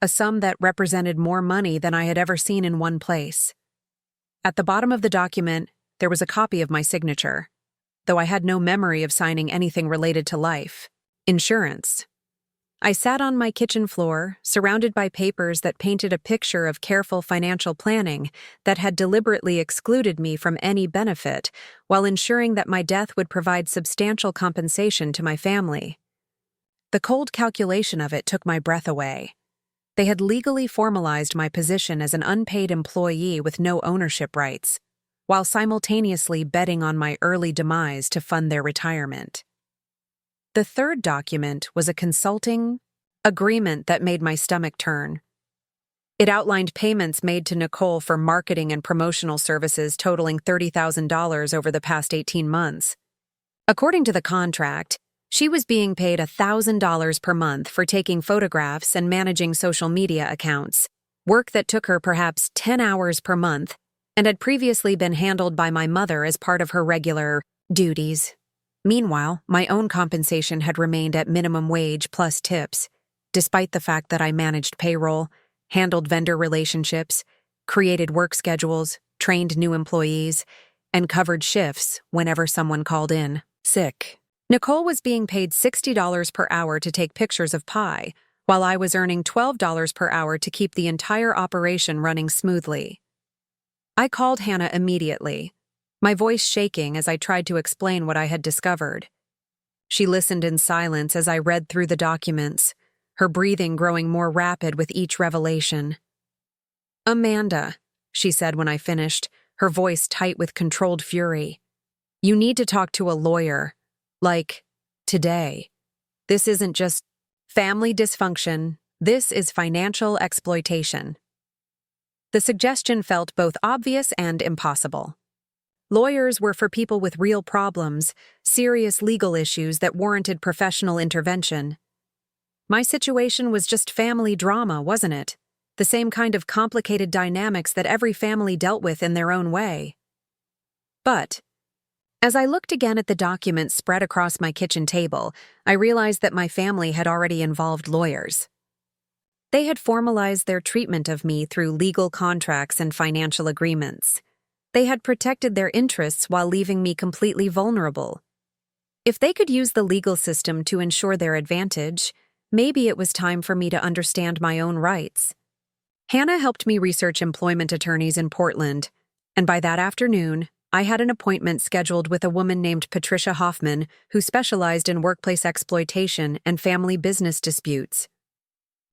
a sum that represented more money than I had ever seen in one place. At the bottom of the document, there was a copy of my signature, though I had no memory of signing anything related to life insurance. I sat on my kitchen floor, surrounded by papers that painted a picture of careful financial planning that had deliberately excluded me from any benefit, while ensuring that my death would provide substantial compensation to my family. The cold calculation of it took my breath away. They had legally formalized my position as an unpaid employee with no ownership rights, while simultaneously betting on my early demise to fund their retirement. The third document was a consulting agreement that made my stomach turn. It outlined payments made to Nicole for marketing and promotional services totaling $30,000 over the past 18 months. According to the contract, she was being paid $1,000 per month for taking photographs and managing social media accounts, work that took her perhaps 10 hours per month and had previously been handled by my mother as part of her regular duties. Meanwhile, my own compensation had remained at minimum wage plus tips, despite the fact that I managed payroll, handled vendor relationships, created work schedules, trained new employees, and covered shifts whenever someone called in sick. Nicole was being paid $60 per hour to take pictures of pie, while I was earning $12 per hour to keep the entire operation running smoothly. I called Hannah immediately. my voice shaking as I tried to explain what I had discovered. She listened in silence as I read through the documents, her breathing growing more rapid with each revelation. "Amanda," she said when I finished, her voice tight with controlled fury, "you need to talk to a lawyer. Like, today. This isn't just family dysfunction, this is financial exploitation." The suggestion felt both obvious and impossible. Lawyers were for people with real problems, serious legal issues that warranted professional intervention. My situation was just family drama, wasn't it? The same kind of complicated dynamics that every family dealt with in their own way. But, as I looked again at the documents spread across my kitchen table, I realized that my family had already involved lawyers. They had formalized their treatment of me through legal contracts and financial agreements. They had protected their interests while leaving me completely vulnerable. If they could use the legal system to ensure their advantage, maybe it was time for me to understand my own rights. Hannah helped me research employment attorneys in Portland, and by that afternoon, I had an appointment scheduled with a woman named Patricia Hoffman who specialized in workplace exploitation and family business disputes.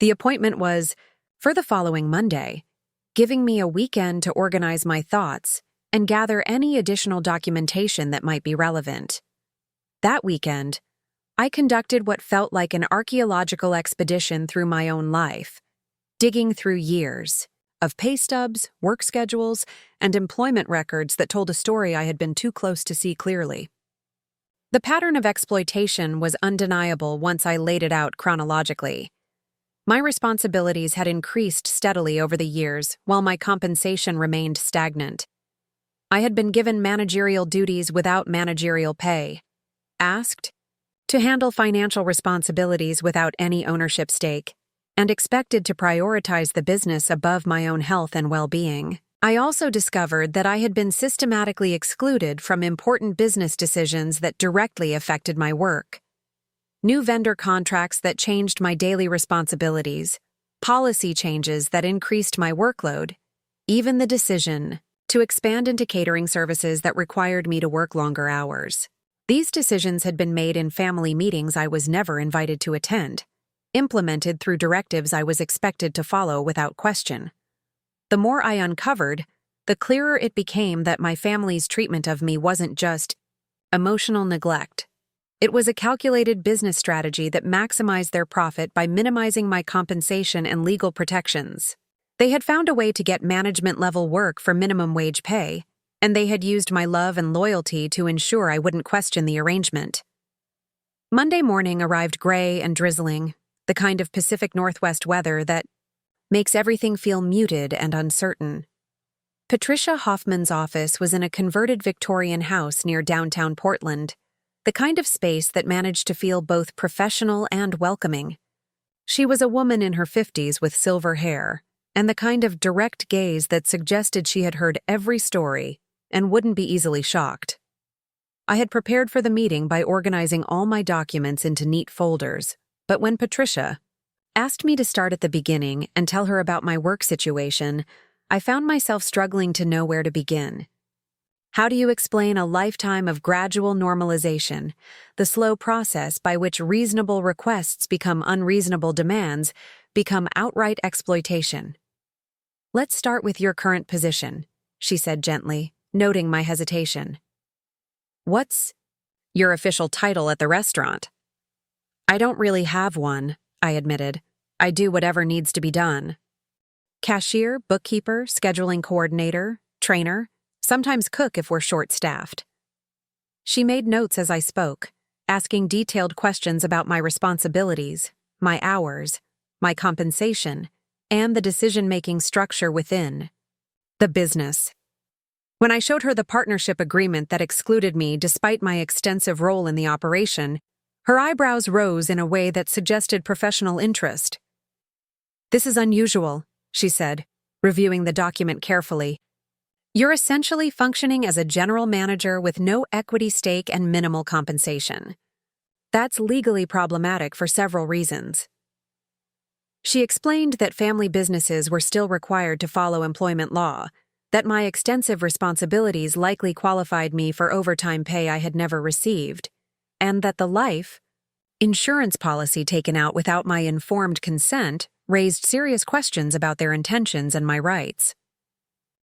The appointment was, for the following Monday, giving me a weekend to organize my thoughts and gather any additional documentation that might be relevant. That weekend, I conducted what felt like an archaeological expedition through my own life, digging through years of pay stubs, work schedules, and employment records that told a story I had been too close to see clearly. The pattern of exploitation was undeniable once I laid it out chronologically. My responsibilities had increased steadily over the years, while my compensation remained stagnant. I had been given managerial duties without managerial pay, asked to handle financial responsibilities without any ownership stake, and expected to prioritize the business above my own health and well-being. I also discovered that I had been systematically excluded from important business decisions that directly affected my work. New vendor contracts that changed my daily responsibilities, policy changes that increased my workload, even the decision to expand into catering services that required me to work longer hours. These decisions had been made in family meetings I was never invited to attend, implemented through directives I was expected to follow without question. The more I uncovered, the clearer it became that my family's treatment of me wasn't just emotional neglect. It was a calculated business strategy that maximized their profit by minimizing my compensation and legal protections. They had found a way to get management-level work for minimum wage pay, and they had used my love and loyalty to ensure I wouldn't question the arrangement. Monday morning arrived gray and drizzling, the kind of Pacific Northwest weather that makes everything feel muted and uncertain. Patricia Hoffman's office was in a converted Victorian house near downtown Portland, the kind of space that managed to feel both professional and welcoming. She was a woman in her 50s with silver hair, and the kind of direct gaze that suggested she had heard every story and wouldn't be easily shocked. I had prepared for the meeting by organizing all my documents into neat folders, but when Patricia asked me to start at the beginning and tell her about my work situation, I found myself struggling to know where to begin. How do you explain a lifetime of gradual normalization, the slow process by which reasonable requests become unreasonable demands, become outright exploitation? "Let's start with your current position," she said gently, noting my hesitation. "What's your official title at the restaurant?" "I don't really have one," I admitted. "I do whatever needs to be done. Cashier, bookkeeper, scheduling coordinator, trainer, sometimes cook if we're short-staffed." She made notes as I spoke, asking detailed questions about my responsibilities, my hours, my compensation, and the decision-making structure within the business. When I showed her the partnership agreement that excluded me despite my extensive role in the operation, her eyebrows rose in a way that suggested professional interest. "This is unusual," she said, reviewing the document carefully. "You're essentially functioning as a general manager with no equity stake and minimal compensation. That's legally problematic for several reasons." She explained that family businesses were still required to follow employment law, that my extensive responsibilities likely qualified me for overtime pay I had never received, and that the life insurance policy taken out without my informed consent raised serious questions about their intentions and my rights.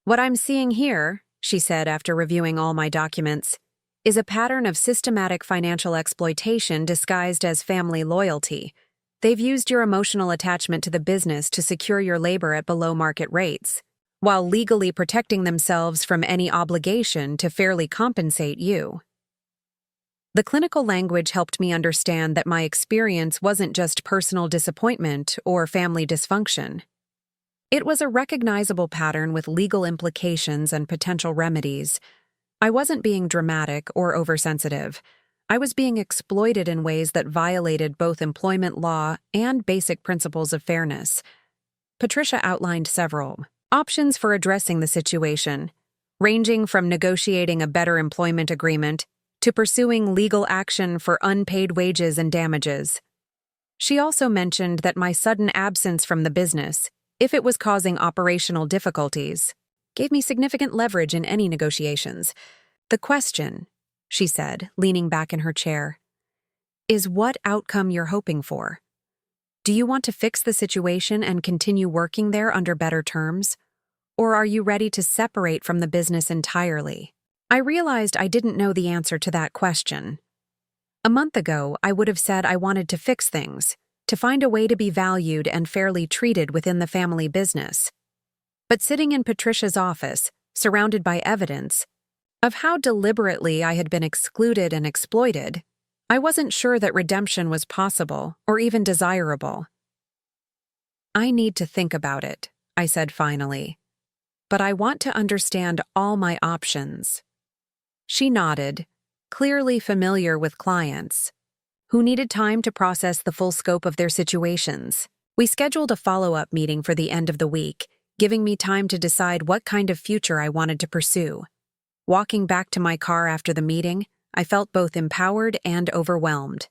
"What I'm seeing here," she said after reviewing all my documents, "is a pattern of systematic financial exploitation disguised as family loyalty. They've used your emotional attachment to the business to secure your labor at below-market rates, while legally protecting themselves from any obligation to fairly compensate you." The clinical language helped me understand that my experience wasn't just personal disappointment or family dysfunction. It was a recognizable pattern with legal implications and potential remedies. I wasn't being dramatic or oversensitive. I was being exploited in ways that violated both employment law and basic principles of fairness. Patricia outlined several options for addressing the situation, ranging from negotiating a better employment agreement to pursuing legal action for unpaid wages and damages. She also mentioned that my sudden absence from the business, if it was causing operational difficulties, gave me significant leverage in any negotiations. "The question," she said, leaning back in her chair, "is what outcome you're hoping for. Do you want to fix the situation and continue working there under better terms? Or are you ready to separate from the business entirely?" I realized I didn't know the answer to that question. A month ago, I would have said I wanted to fix things, to find a way to be valued and fairly treated within the family business. But sitting in Patricia's office, surrounded by evidence of how deliberately I had been excluded and exploited, I wasn't sure that redemption was possible or even desirable. "I need to think about it," I said finally. "But I want to understand all my options." She nodded, clearly familiar with clients who needed time to process the full scope of their situations. We scheduled a follow-up meeting for the end of the week, giving me time to decide what kind of future I wanted to pursue. Walking back to my car after the meeting, I felt both empowered and overwhelmed.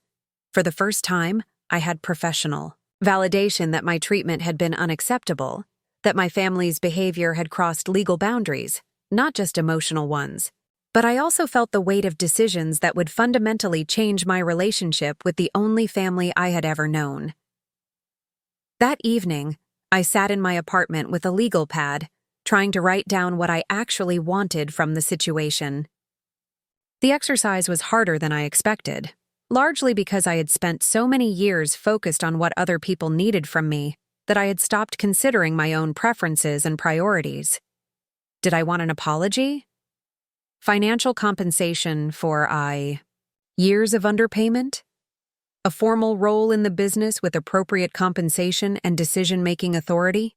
For the first time, I had professional validation that my treatment had been unacceptable, that my family's behavior had crossed legal boundaries, not just emotional ones. But I also felt the weight of decisions that would fundamentally change my relationship with the only family I had ever known. That evening, I sat in my apartment with a legal pad, trying to write down what I actually wanted from the situation. The exercise was harder than I expected, largely because I had spent so many years focused on what other people needed from me that I had stopped considering my own preferences and priorities. Did I want an apology? Financial compensation for years of underpayment? A formal role in the business with appropriate compensation and decision-making authority?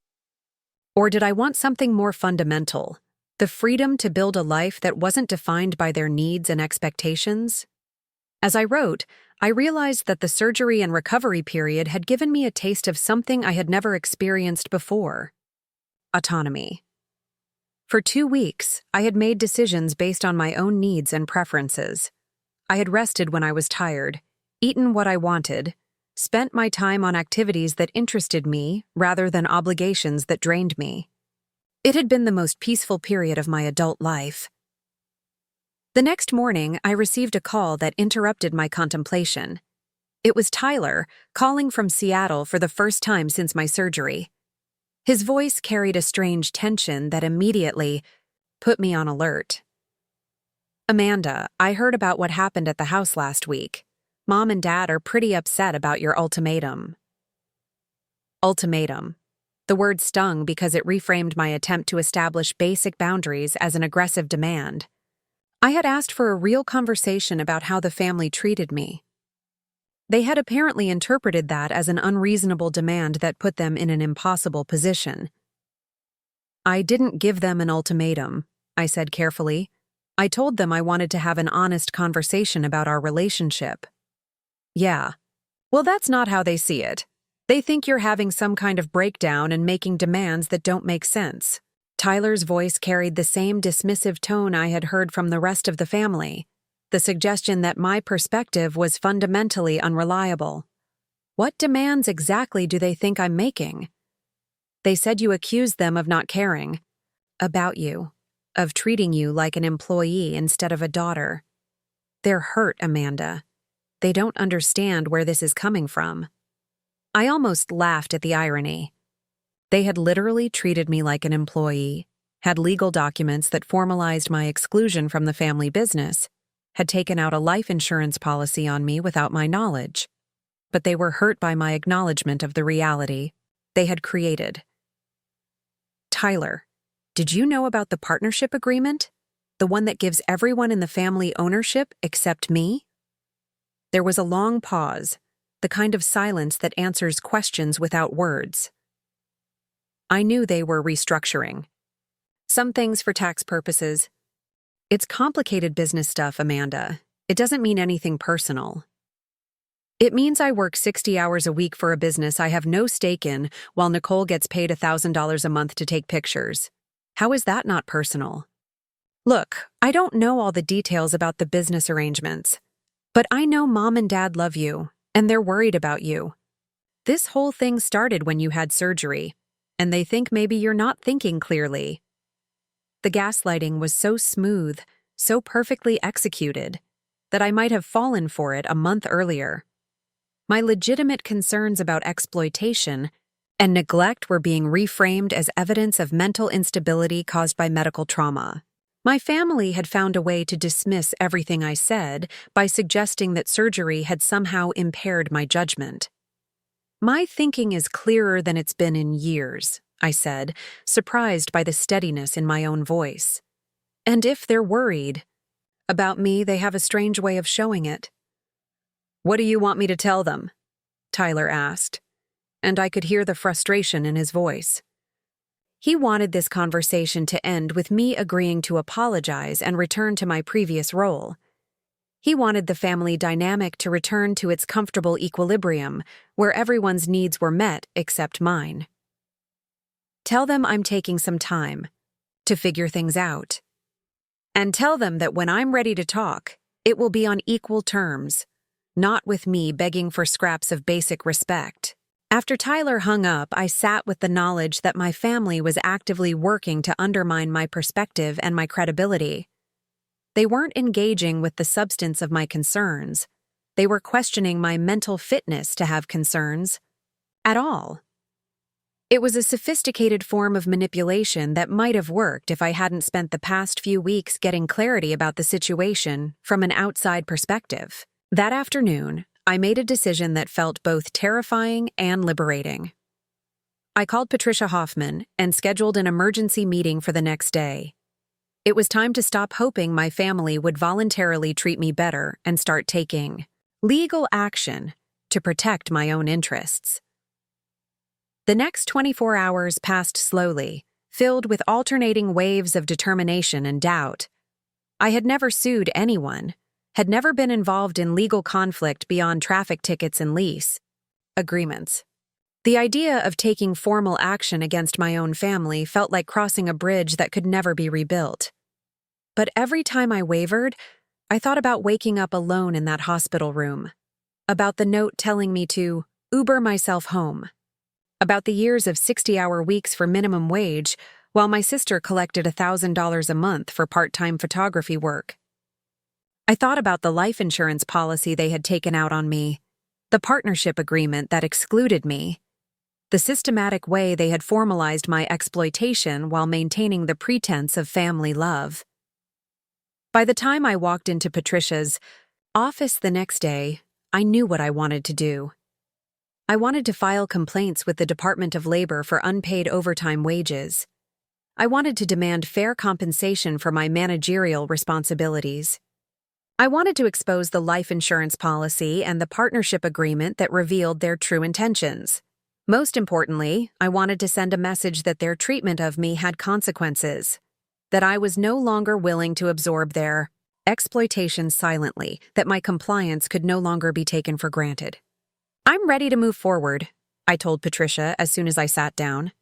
Or did I want something more fundamental, the freedom to build a life that wasn't defined by their needs and expectations? As I wrote, I realized that the surgery and recovery period had given me a taste of something I had never experienced before: autonomy. For 2 weeks, I had made decisions based on my own needs and preferences. I had rested when I was tired, eaten what I wanted, spent my time on activities that interested me rather than obligations that drained me. It had been the most peaceful period of my adult life. The next morning, I received a call that interrupted my contemplation. It was Tyler, calling from Seattle for the first time since my surgery. His voice carried a strange tension that immediately put me on alert. "Amanda, I heard about what happened at the house last week. Mom and Dad are pretty upset about your ultimatum." Ultimatum. The word stung because it reframed my attempt to establish basic boundaries as an aggressive demand. I had asked for a real conversation about how the family treated me. They had apparently interpreted that as an unreasonable demand that put them in an impossible position. "I didn't give them an ultimatum," I said carefully. "I told them I wanted to have an honest conversation about our relationship." "Yeah. Well, that's not how they see it. They think you're having some kind of breakdown and making demands that don't make sense." Tyler's voice carried the same dismissive tone I had heard from the rest of the family, the suggestion that my perspective was fundamentally unreliable. "What demands exactly do they think I'm making?" "They said you accused them of not caring." about you, of treating you like an employee instead of a daughter. They're hurt, Amanda. They don't understand where this is coming from." I almost laughed at the irony. They had literally treated me like an employee, had legal documents that formalized my exclusion from the family business, had taken out a life insurance policy on me without my knowledge. But they were hurt by my acknowledgement of the reality they had created. "Tyler, did you know about the partnership agreement? The one that gives everyone in the family ownership except me?" There was a long pause, the kind of silence that answers questions without words. I knew they were restructuring. Some things for tax purposes. It's complicated business stuff, Amanda. It doesn't mean anything personal. It means I work 60 hours a week for a business I have no stake in while Nicole gets paid $1,000 a month to take pictures. How is that not personal? Look, I don't know all the details about the business arrangements, but I know Mom and Dad love you, and they're worried about you. This whole thing started when you had surgery, and they think maybe you're not thinking clearly. The gaslighting was so smooth, so perfectly executed, that I might have fallen for it a month earlier. My legitimate concerns about exploitation and neglect were being reframed as evidence of mental instability caused by medical trauma. My family had found a way to dismiss everything I said by suggesting that surgery had somehow impaired my judgment. "My thinking is clearer than it's been in years," I said, surprised by the steadiness in my own voice. "And if they're worried about me, they have a strange way of showing it." "What do you want me to tell them?" Tyler asked, and I could hear the frustration in his voice. He wanted this conversation to end with me agreeing to apologize and return to my previous role. He wanted the family dynamic to return to its comfortable equilibrium, where everyone's needs were met except mine. "Tell them I'm taking some time to figure things out. And tell them that when I'm ready to talk, it will be on equal terms, not with me begging for scraps of basic respect." After Tyler hung up, I sat with the knowledge that my family was actively working to undermine my perspective and my credibility. They weren't engaging with the substance of my concerns. They were questioning my mental fitness to have concerns at all. It was a sophisticated form of manipulation that might have worked if I hadn't spent the past few weeks getting clarity about the situation from an outside perspective. That afternoon, I made a decision that felt both terrifying and liberating. I called Patricia Hoffman and scheduled an emergency meeting for the next day. It was time to stop hoping my family would voluntarily treat me better and start taking legal action to protect my own interests. The next 24 hours passed slowly, filled with alternating waves of determination and doubt. I had never sued anyone, had never been involved in legal conflict beyond traffic tickets and lease agreements. The idea of taking formal action against my own family felt like crossing a bridge that could never be rebuilt. But every time I wavered, I thought about waking up alone in that hospital room, about the note telling me to Uber myself home, about the years of 60-hour weeks for minimum wage while my sister collected $1,000 a month for part-time photography work. I thought about the life insurance policy they had taken out on me, the partnership agreement that excluded me, the systematic way they had formalized my exploitation while maintaining the pretense of family love. By the time I walked into Patricia's office the next day, I knew what I wanted to do. I wanted to file complaints with the Department of Labor for unpaid overtime wages. I wanted to demand fair compensation for my managerial responsibilities. I wanted to expose the life insurance policy and the partnership agreement that revealed their true intentions. Most importantly, I wanted to send a message that their treatment of me had consequences, that I was no longer willing to absorb their exploitation silently, that my compliance could no longer be taken for granted. "I'm ready to move forward," I told Patricia as soon as I sat down.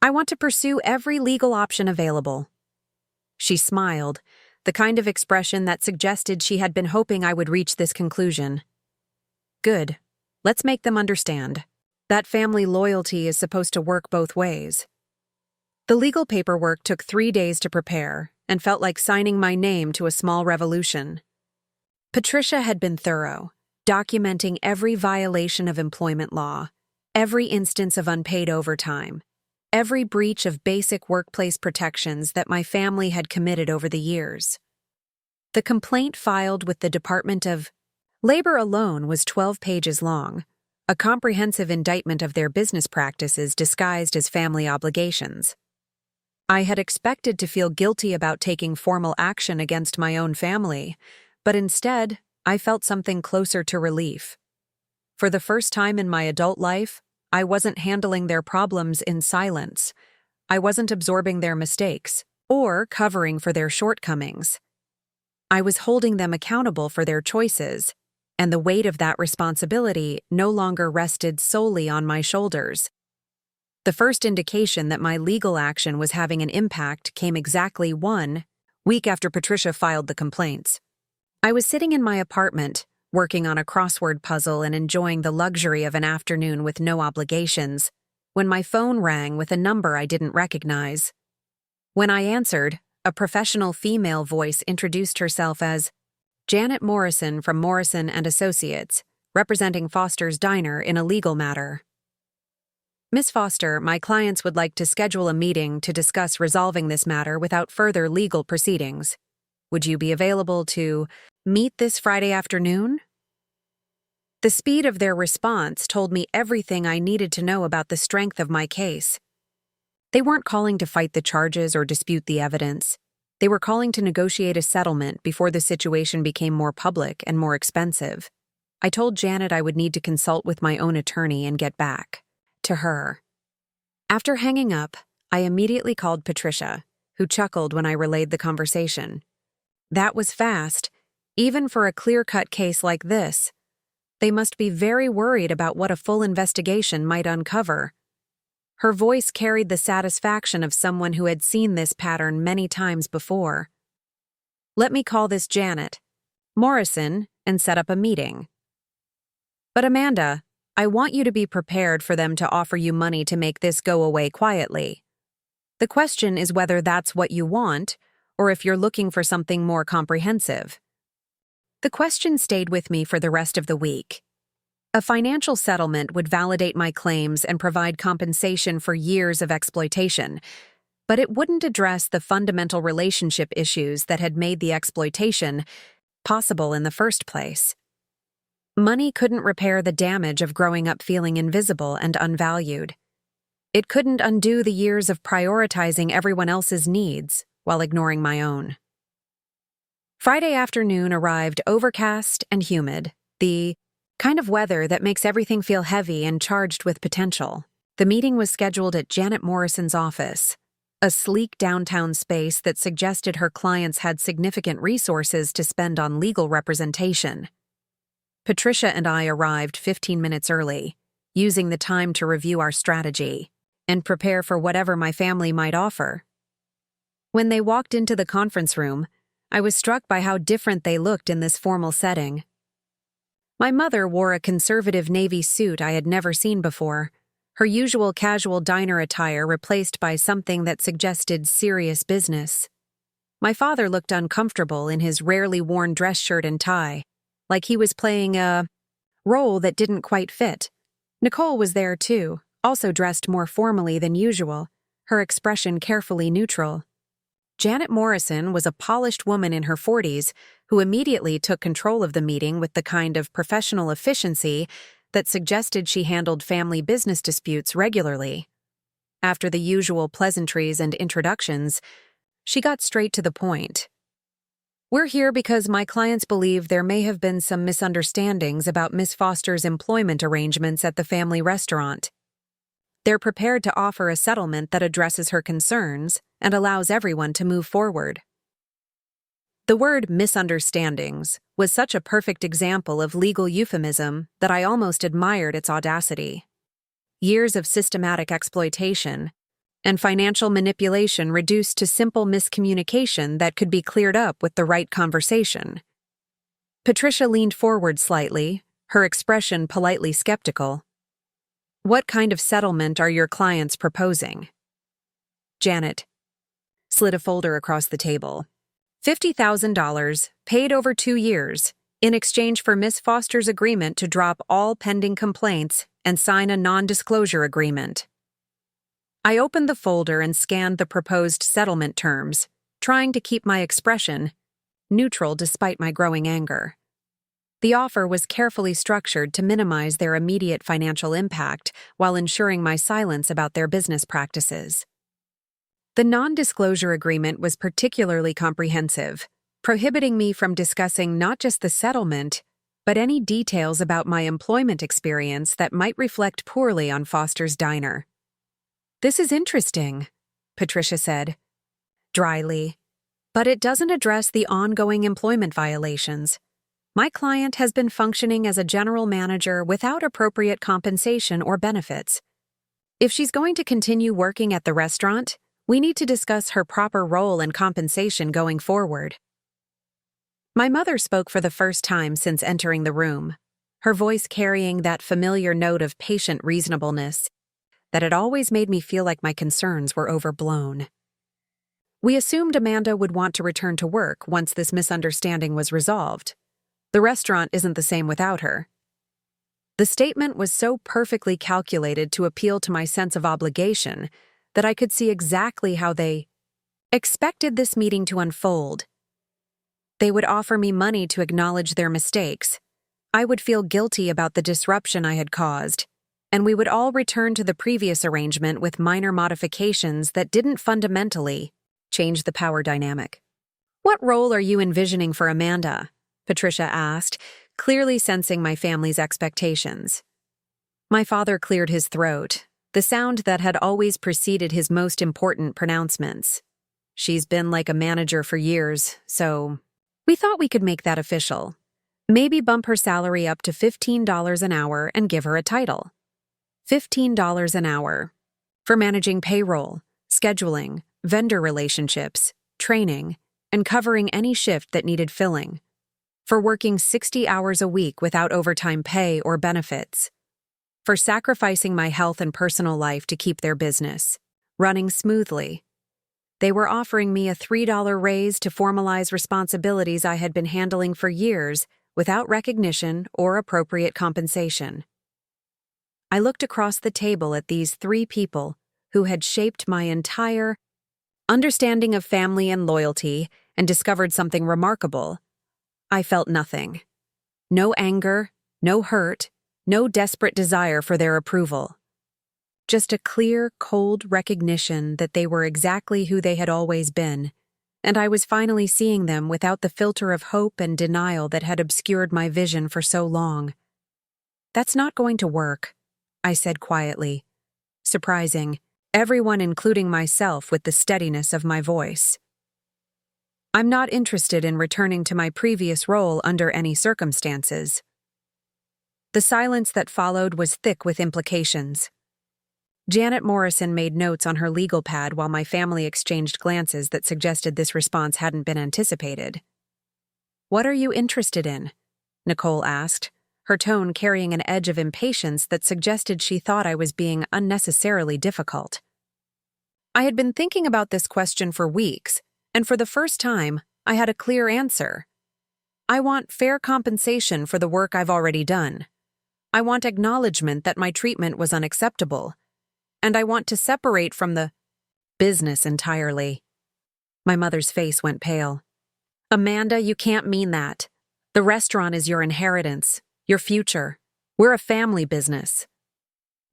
"I want to pursue every legal option available." She smiled, the kind of expression that suggested she had been hoping I would reach this conclusion. "Good. Let's make them understand. That family loyalty is supposed to work both ways." The legal paperwork took 3 days to prepare and felt like signing my name to a small revolution. Patricia had been thorough, documenting every violation of employment law, every instance of unpaid overtime, every breach of basic workplace protections that my family had committed over the years. The complaint filed with the Department of Labor alone was 12 pages long, a comprehensive indictment of their business practices disguised as family obligations. I had expected to feel guilty about taking formal action against my own family, but instead, I felt something closer to relief. For the first time in my adult life, I wasn't handling their problems in silence. I wasn't absorbing their mistakes or covering for their shortcomings. I was holding them accountable for their choices, and the weight of that responsibility no longer rested solely on my shoulders. The first indication that my legal action was having an impact came exactly 1 week after Patricia filed the complaints. I was sitting in my apartment, working on a crossword puzzle and enjoying the luxury of an afternoon with no obligations, when my phone rang with a number I didn't recognize. When I answered, a professional female voice introduced herself as Janet Morrison from Morrison and Associates, representing Foster's Diner in a legal matter. Miss Foster, my clients would like to schedule a meeting to discuss resolving this matter without further legal proceedings. Would you be available to meet this Friday afternoon? The speed of their response told me everything I needed to know about the strength of my case. They weren't calling to fight the charges or dispute the evidence. They were calling to negotiate a settlement before the situation became more public and more expensive. I told Janet I would need to consult with my own attorney and get back to her. After hanging up, I immediately called Patricia, who chuckled when I relayed the conversation. That was fast, even for a clear-cut case like this. They must be very worried about what a full investigation might uncover. Her voice carried the satisfaction of someone who had seen this pattern many times before. Let me call this Janet Morrison and set up a meeting. But Amanda, I want you to be prepared for them to offer you money to make this go away quietly. The question is whether that's what you want, or if you're looking for something more comprehensive. The question stayed with me for the rest of the week. A financial settlement would validate my claims and provide compensation for years of exploitation, but it wouldn't address the fundamental relationship issues that had made the exploitation possible in the first place. Money couldn't repair the damage of growing up feeling invisible and unvalued. It couldn't undo the years of prioritizing everyone else's needs while ignoring my own. Friday afternoon arrived overcast and humid, the kind of weather that makes everything feel heavy and charged with potential. The meeting was scheduled at Janet Morrison's office, a sleek downtown space that suggested her clients had significant resources to spend on legal representation. Patricia and I arrived 15 minutes early, using the time to review our strategy and prepare for whatever my family might offer. When they walked into the conference room, I was struck by how different they looked in this formal setting. My mother wore a conservative navy suit I had never seen before, her usual casual diner attire replaced by something that suggested serious business. My father looked uncomfortable in his rarely worn dress shirt and tie, like he was playing a role that didn't quite fit. Nicole was there too, also dressed more formally than usual, her expression carefully neutral. Janet Morrison was a polished woman in her 40s who immediately took control of the meeting with the kind of professional efficiency that suggested she handled family business disputes regularly. After the usual pleasantries and introductions, she got straight to the point. We're here because my clients believe there may have been some misunderstandings about Miss Foster's employment arrangements at the family restaurant. They're prepared to offer a settlement that addresses her concerns and allows everyone to move forward. The word misunderstandings was such a perfect example of legal euphemism that I almost admired its audacity. Years of systematic exploitation and financial manipulation reduced to simple miscommunication that could be cleared up with the right conversation. Patricia leaned forward slightly, her expression politely skeptical. What kind of settlement are your clients proposing? Janet slid a folder across the table. $50,000, paid over 2 years, in exchange for Miss Foster's agreement to drop all pending complaints and sign a non-disclosure agreement. I opened the folder and scanned the proposed settlement terms, trying to keep my expression neutral despite my growing anger. The offer was carefully structured to minimize their immediate financial impact while ensuring my silence about their business practices. The non-disclosure agreement was particularly comprehensive, prohibiting me from discussing not just the settlement, but any details about my employment experience that might reflect poorly on Foster's diner. "This is interesting," Patricia said, dryly, "but it doesn't address the ongoing employment violations. My client has been functioning as a general manager without appropriate compensation or benefits. If she's going to continue working at the restaurant, we need to discuss her proper role and compensation going forward." My mother spoke for the first time since entering the room, her voice carrying that familiar note of patient reasonableness that had always made me feel like my concerns were overblown. "We assumed Amanda would want to return to work once this misunderstanding was resolved. The restaurant isn't the same without her." The statement was so perfectly calculated to appeal to my sense of obligation that I could see exactly how they expected this meeting to unfold. They would offer me money to acknowledge their mistakes. I would feel guilty about the disruption I had caused, and we would all return to the previous arrangement with minor modifications that didn't fundamentally change the power dynamic. "What role are you envisioning for Amanda?" Patricia asked, clearly sensing my family's expectations. My father cleared his throat, the sound that had always preceded his most important pronouncements. "She's been like a manager for years, so we thought we could make that official. Maybe bump her salary up to $15 an hour and give her a title. $15 an hour. For managing payroll, scheduling, vendor relationships, training, and covering any shift that needed filling. For working 60 hours a week without overtime pay or benefits. For sacrificing my health and personal life to keep their business running smoothly. They were offering me a $3 raise to formalize responsibilities I had been handling for years without recognition or appropriate compensation." I looked across the table at these 3 people who had shaped my entire understanding of family and loyalty and discovered something remarkable. I felt nothing. No anger, no hurt, no desperate desire for their approval. Just a clear, cold recognition that they were exactly who they had always been, and I was finally seeing them without the filter of hope and denial that had obscured my vision for so long. "That's not going to work," I said quietly, surprising everyone, including myself, with the steadiness of my voice. "I'm not interested in returning to my previous role under any circumstances." The silence that followed was thick with implications. Janet Morrison made notes on her legal pad while my family exchanged glances that suggested this response hadn't been anticipated. "What are you interested in?" Nicole asked, her tone carrying an edge of impatience that suggested she thought I was being unnecessarily difficult. I had been thinking about this question for weeks, and for the first time, I had a clear answer. I want fair compensation for the work I've already done. I want acknowledgement that my treatment was unacceptable. And I want to separate from the business entirely. My mother's face went pale. "Amanda, you can't mean that. The restaurant is your inheritance, your future. We're a family business."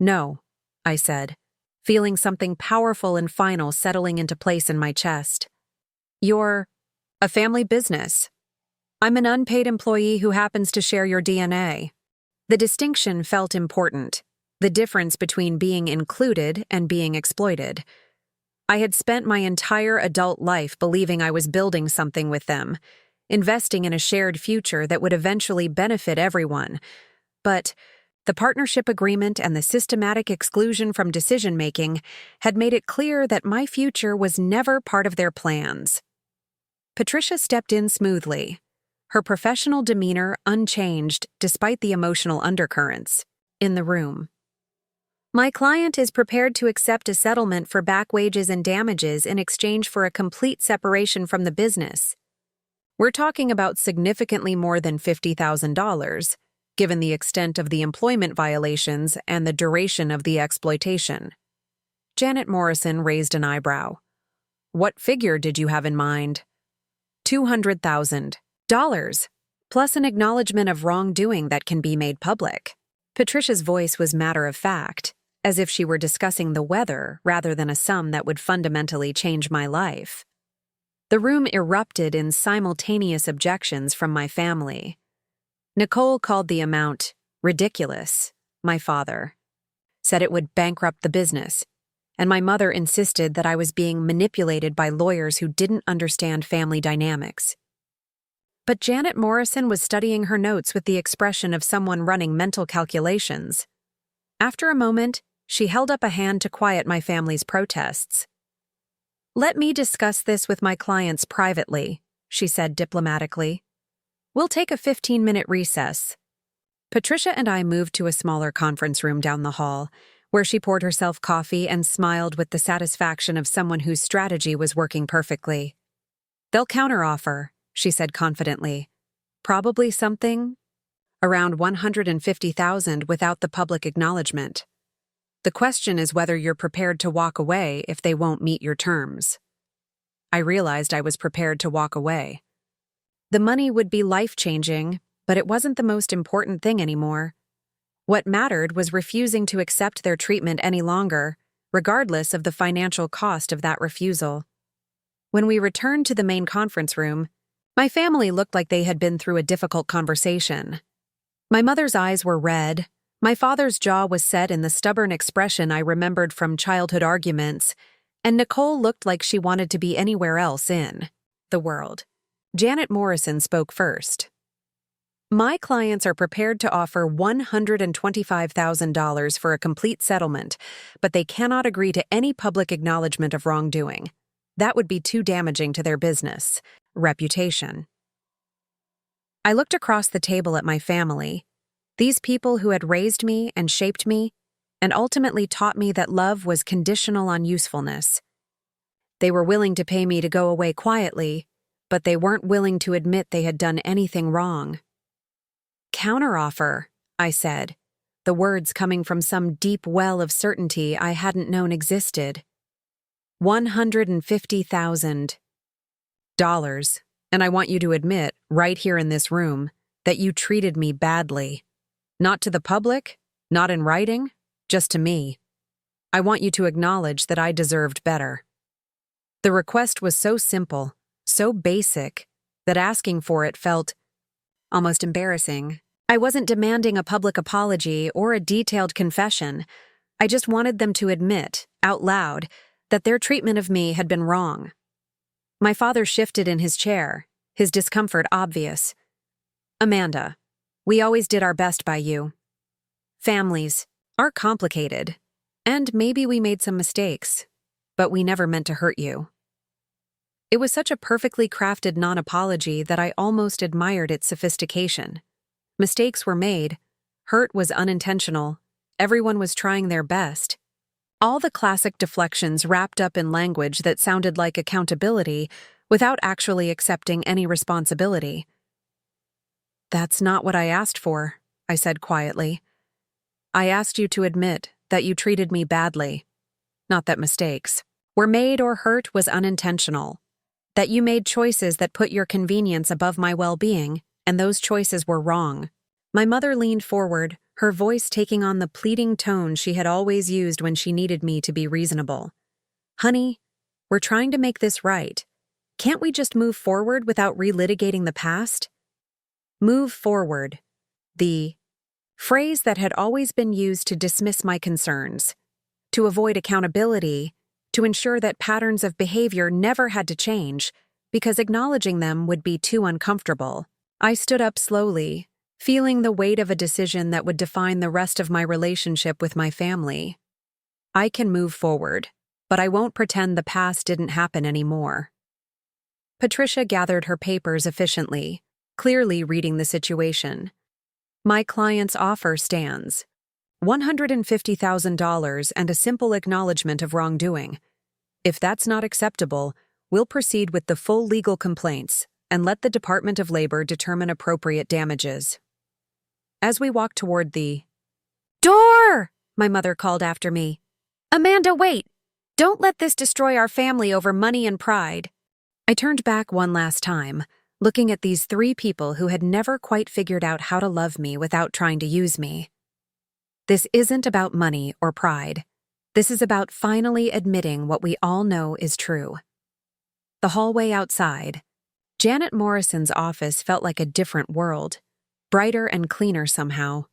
"No," I said, feeling something powerful and final settling into place in my chest. "You're a family business. I'm an unpaid employee who happens to share your DNA." The distinction felt important, the difference between being included and being exploited. I had spent my entire adult life believing I was building something with them, investing in a shared future that would eventually benefit everyone. But the partnership agreement and the systematic exclusion from decision-making had made it clear that my future was never part of their plans. Patricia stepped in smoothly, her professional demeanor unchanged despite the emotional undercurrents in the room. My client is prepared to accept a settlement for back wages and damages in exchange for a complete separation from the business. We're talking about significantly more than $50,000, given the extent of the employment violations and the duration of the exploitation. Janet Morrison raised an eyebrow. What figure did you have in mind? $200,000, plus an acknowledgement of wrongdoing that can be made public. Patricia's voice was matter-of-fact, as if she were discussing the weather rather than a sum that would fundamentally change my life. The room erupted in simultaneous objections from my family. Nicole called the amount ridiculous, my father said it would bankrupt the business, and my mother insisted that I was being manipulated by lawyers who didn't understand family dynamics. But Janet Morrison was studying her notes with the expression of someone running mental calculations. After a moment, she held up a hand to quiet my family's protests. "Let me discuss this with my clients privately," she said diplomatically. "We'll take a 15-minute recess." Patricia and I moved to a smaller conference room down the hall, where she poured herself coffee and smiled with the satisfaction of someone whose strategy was working perfectly. "They'll counteroffer," she said confidently. "Probably something around $150,000 without the public acknowledgement. The question is whether you're prepared to walk away if they won't meet your terms." I realized I was prepared to walk away. The money would be life-changing, but it wasn't the most important thing anymore. What mattered was refusing to accept their treatment any longer, regardless of the financial cost of that refusal. When we returned to the main conference room, my family looked like they had been through a difficult conversation. My mother's eyes were red. My father's jaw was set in the stubborn expression I remembered from childhood arguments, and Nicole looked like she wanted to be anywhere else in the world. Janet Morrison spoke first. "My clients are prepared to offer $125,000 for a complete settlement, but they cannot agree to any public acknowledgement of wrongdoing. That would be too damaging to their business reputation." I looked across the table at my family. These people who had raised me and shaped me, and ultimately taught me that love was conditional on usefulness. They were willing to pay me to go away quietly, but they weren't willing to admit they had done anything wrong. "Counteroffer," I said, the words coming from some deep well of certainty I hadn't known existed. $150,000. And I want you to admit, right here in this room, that you treated me badly. Not to the public, not in writing, just to me. I want you to acknowledge that I deserved better. The request was so simple, so basic, that asking for it felt almost embarrassing. I wasn't demanding a public apology or a detailed confession. I just wanted them to admit, out loud, that their treatment of me had been wrong. My father shifted in his chair, his discomfort obvious. "Amanda, we always did our best by you. Families are complicated, and maybe we made some mistakes, but we never meant to hurt you." It was such a perfectly crafted non-apology that I almost admired its sophistication. Mistakes were made, hurt was unintentional, everyone was trying their best. All the classic deflections wrapped up in language that sounded like accountability without actually accepting any responsibility. "That's not what I asked for," I said quietly. "I asked you to admit that you treated me badly, not that mistakes were made or hurt was unintentional, that you made choices that put your convenience above my well-being, and those choices were wrong." My mother leaned forward, her voice taking on the pleading tone she had always used when she needed me to be reasonable. "Honey, we're trying to make this right. Can't we just move forward without relitigating the past?" Move forward. The phrase that had always been used to dismiss my concerns, to avoid accountability, to ensure that patterns of behavior never had to change, because acknowledging them would be too uncomfortable. I stood up slowly, feeling the weight of a decision that would define the rest of my relationship with my family. I can move forward, but I won't pretend the past didn't happen anymore. Patricia gathered her papers efficiently, clearly reading the situation. "My client's offer stands. $150,000 and a simple acknowledgement of wrongdoing. If that's not acceptable, we'll proceed with the full legal complaints and let the Department of Labor determine appropriate damages. As we walked toward the door, my mother called after me. Amanda, wait! Don't let this destroy our family over money and pride. I turned back one last time, looking at these three people who had never quite figured out how to love me without trying to use me. This isn't about money or pride. This is about finally admitting what we all know is true. The hallway outside. Janet Morrison's office felt like a different world, brighter and cleaner somehow.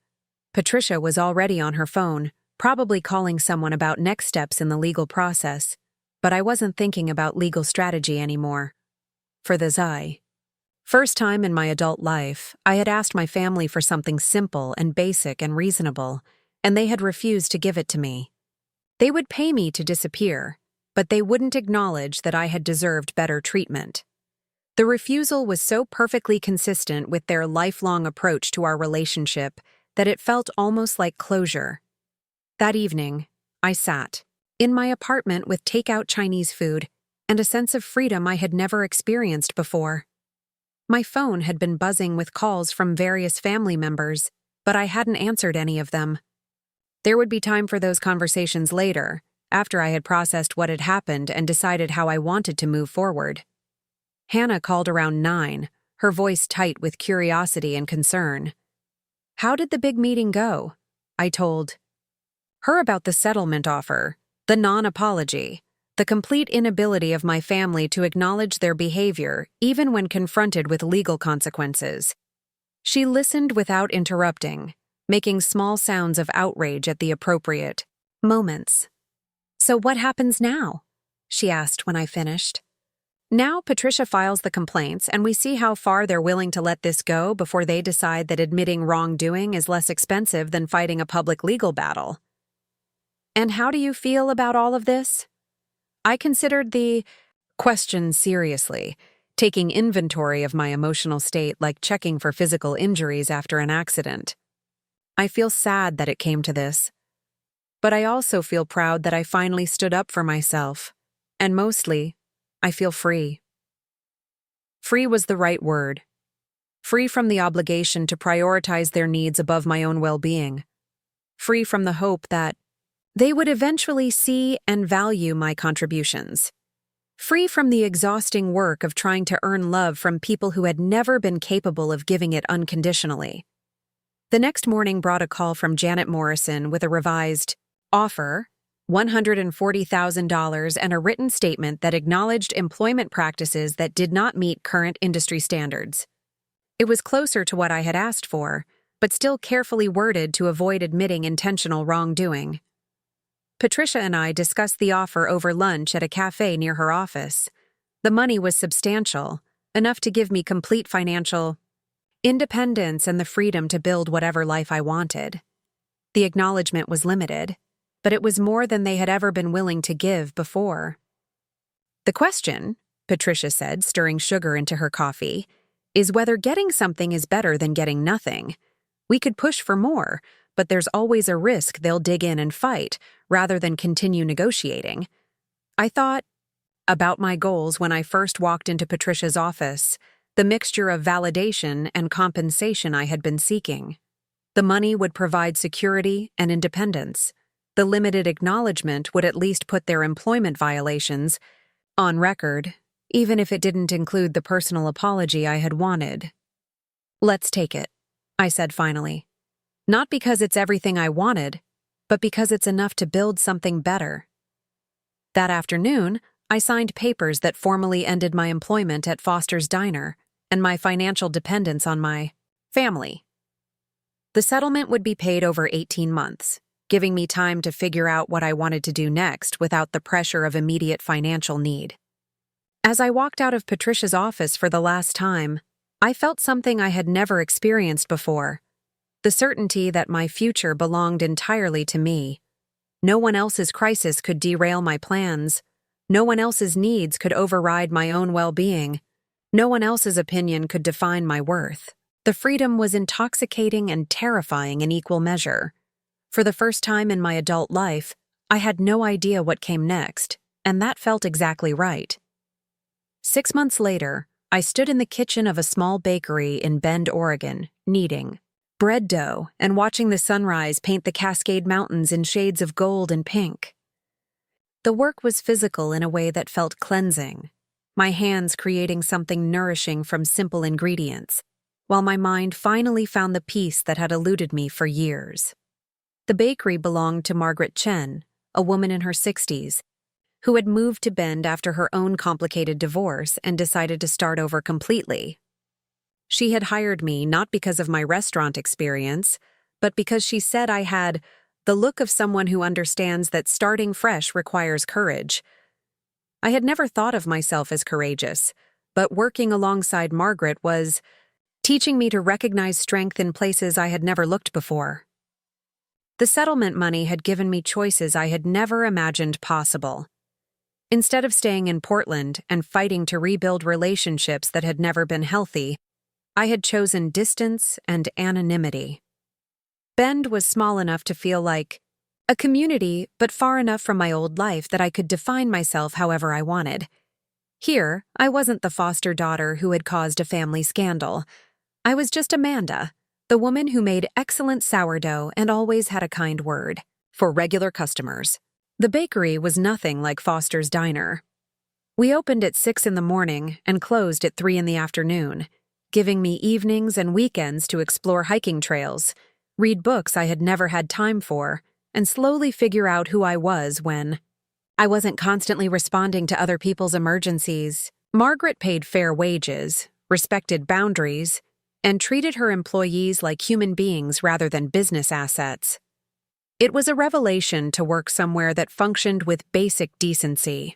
Patricia was already on her phone, probably calling someone about next steps in the legal process, but I wasn't thinking about legal strategy anymore. For the Zai. First time in my adult life, I had asked my family for something simple and basic and reasonable, and they had refused to give it to me. They would pay me to disappear, but they wouldn't acknowledge that I had deserved better treatment. The refusal was so perfectly consistent with their lifelong approach to our relationship that it felt almost like closure. That evening, I sat in my apartment with takeout Chinese food and a sense of freedom I had never experienced before. My phone had been buzzing with calls from various family members, but I hadn't answered any of them. There would be time for those conversations later, after I had processed what had happened and decided how I wanted to move forward. Hannah called around 9, her voice tight with curiosity and concern. How did the big meeting go? I told her about the settlement offer, the non-apology, the complete inability of my family to acknowledge their behavior even when confronted with legal consequences. She listened without interrupting, making small sounds of outrage at the appropriate moments. So what happens now? She asked when I finished. Now Patricia files the complaints and we see how far they're willing to let this go before they decide that admitting wrongdoing is less expensive than fighting a public legal battle. And how do you feel about all of this? I considered the question seriously, taking inventory of my emotional state like checking for physical injuries after an accident. I feel sad that it came to this, but I also feel proud that I finally stood up for myself, and mostly, I feel free. Free was the right word. Free from the obligation to prioritize their needs above my own well-being. Free from the hope that they would eventually see and value my contributions. Free from the exhausting work of trying to earn love from people who had never been capable of giving it unconditionally. The next morning brought a call from Janet Morrison with a revised offer, $140,000, and a written statement that acknowledged employment practices that did not meet current industry standards. It was closer to what I had asked for, but still carefully worded to avoid admitting intentional wrongdoing. Patricia and I discussed the offer over lunch at a cafe near her office. The money was substantial, enough to give me complete financial independence and the freedom to build whatever life I wanted. The acknowledgement was limited, but it was more than they had ever been willing to give before. The question, Patricia said, stirring sugar into her coffee, is whether getting something is better than getting nothing. We could push for more, but there's always a risk they'll dig in and fight, rather than continue negotiating. I thought about my goals when I first walked into Patricia's office, the mixture of validation and compensation I had been seeking. The money would provide security and independence. The limited acknowledgement would at least put their employment violations on record, even if it didn't include the personal apology I had wanted. Let's take it, I said finally. Not because it's everything I wanted, but because it's enough to build something better. That afternoon, I signed papers that formally ended my employment at Foster's Diner and my financial dependence on my family. The settlement would be paid over 18 months, giving me time to figure out what I wanted to do next without the pressure of immediate financial need. As I walked out of Patricia's office for the last time, I felt something I had never experienced before. The certainty that my future belonged entirely to me. No one else's crisis could derail my plans. No one else's needs could override my own well-being. No one else's opinion could define my worth. The freedom was intoxicating and terrifying in equal measure. For the first time in my adult life, I had no idea what came next, and that felt exactly right. 6 months later, I stood in the kitchen of a small bakery in Bend, Oregon, kneading bread dough and watching the sunrise paint the Cascade Mountains in shades of gold and pink. The work was physical in a way that felt cleansing, my hands creating something nourishing from simple ingredients, while my mind finally found the peace that had eluded me for years. The bakery belonged to Margaret Chen, a woman in her 60s, who had moved to Bend after her own complicated divorce and decided to start over completely. She had hired me not because of my restaurant experience, but because she said I had the look of someone who understands that starting fresh requires courage. I had never thought of myself as courageous, but working alongside Margaret was teaching me to recognize strength in places I had never looked before. The settlement money had given me choices I had never imagined possible. Instead of staying in Portland and fighting to rebuild relationships that had never been healthy, I had chosen distance and anonymity. Bend was small enough to feel like a community, but far enough from my old life that I could define myself however I wanted. Here, I wasn't the foster daughter who had caused a family scandal. I was just Amanda, the woman who made excellent sourdough and always had a kind word for regular customers. The bakery was nothing like Foster's Diner. We opened at 6 in the morning and closed at 3 in the afternoon, giving me evenings and weekends to explore hiking trails, read books I had never had time for, and slowly figure out who I was when I wasn't constantly responding to other people's emergencies. Margaret paid fair wages, respected boundaries, and treated her employees like human beings rather than business assets. It was a revelation to work somewhere that functioned with basic decency.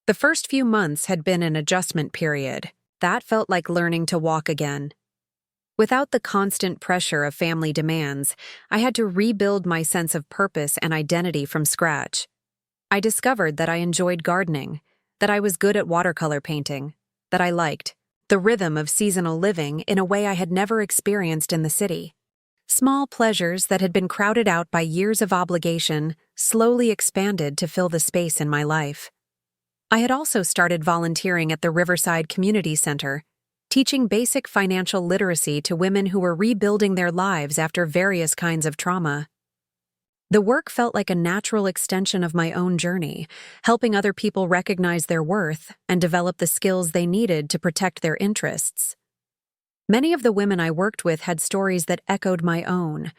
The first few months had been an adjustment period. That felt like learning to walk again. Without the constant pressure of family demands, I had to rebuild my sense of purpose and identity from scratch. I discovered that I enjoyed gardening, that I was good at watercolor painting, that I liked the rhythm of seasonal living in a way I had never experienced in the city. Small pleasures that had been crowded out by years of obligation slowly expanded to fill the space in my life. I had also started volunteering at the Riverside Community Center, teaching basic financial literacy to women who were rebuilding their lives after various kinds of trauma. The work felt like a natural extension of my own journey, helping other people recognize their worth and develop the skills they needed to protect their interests. Many of the women I worked with had stories that echoed my own.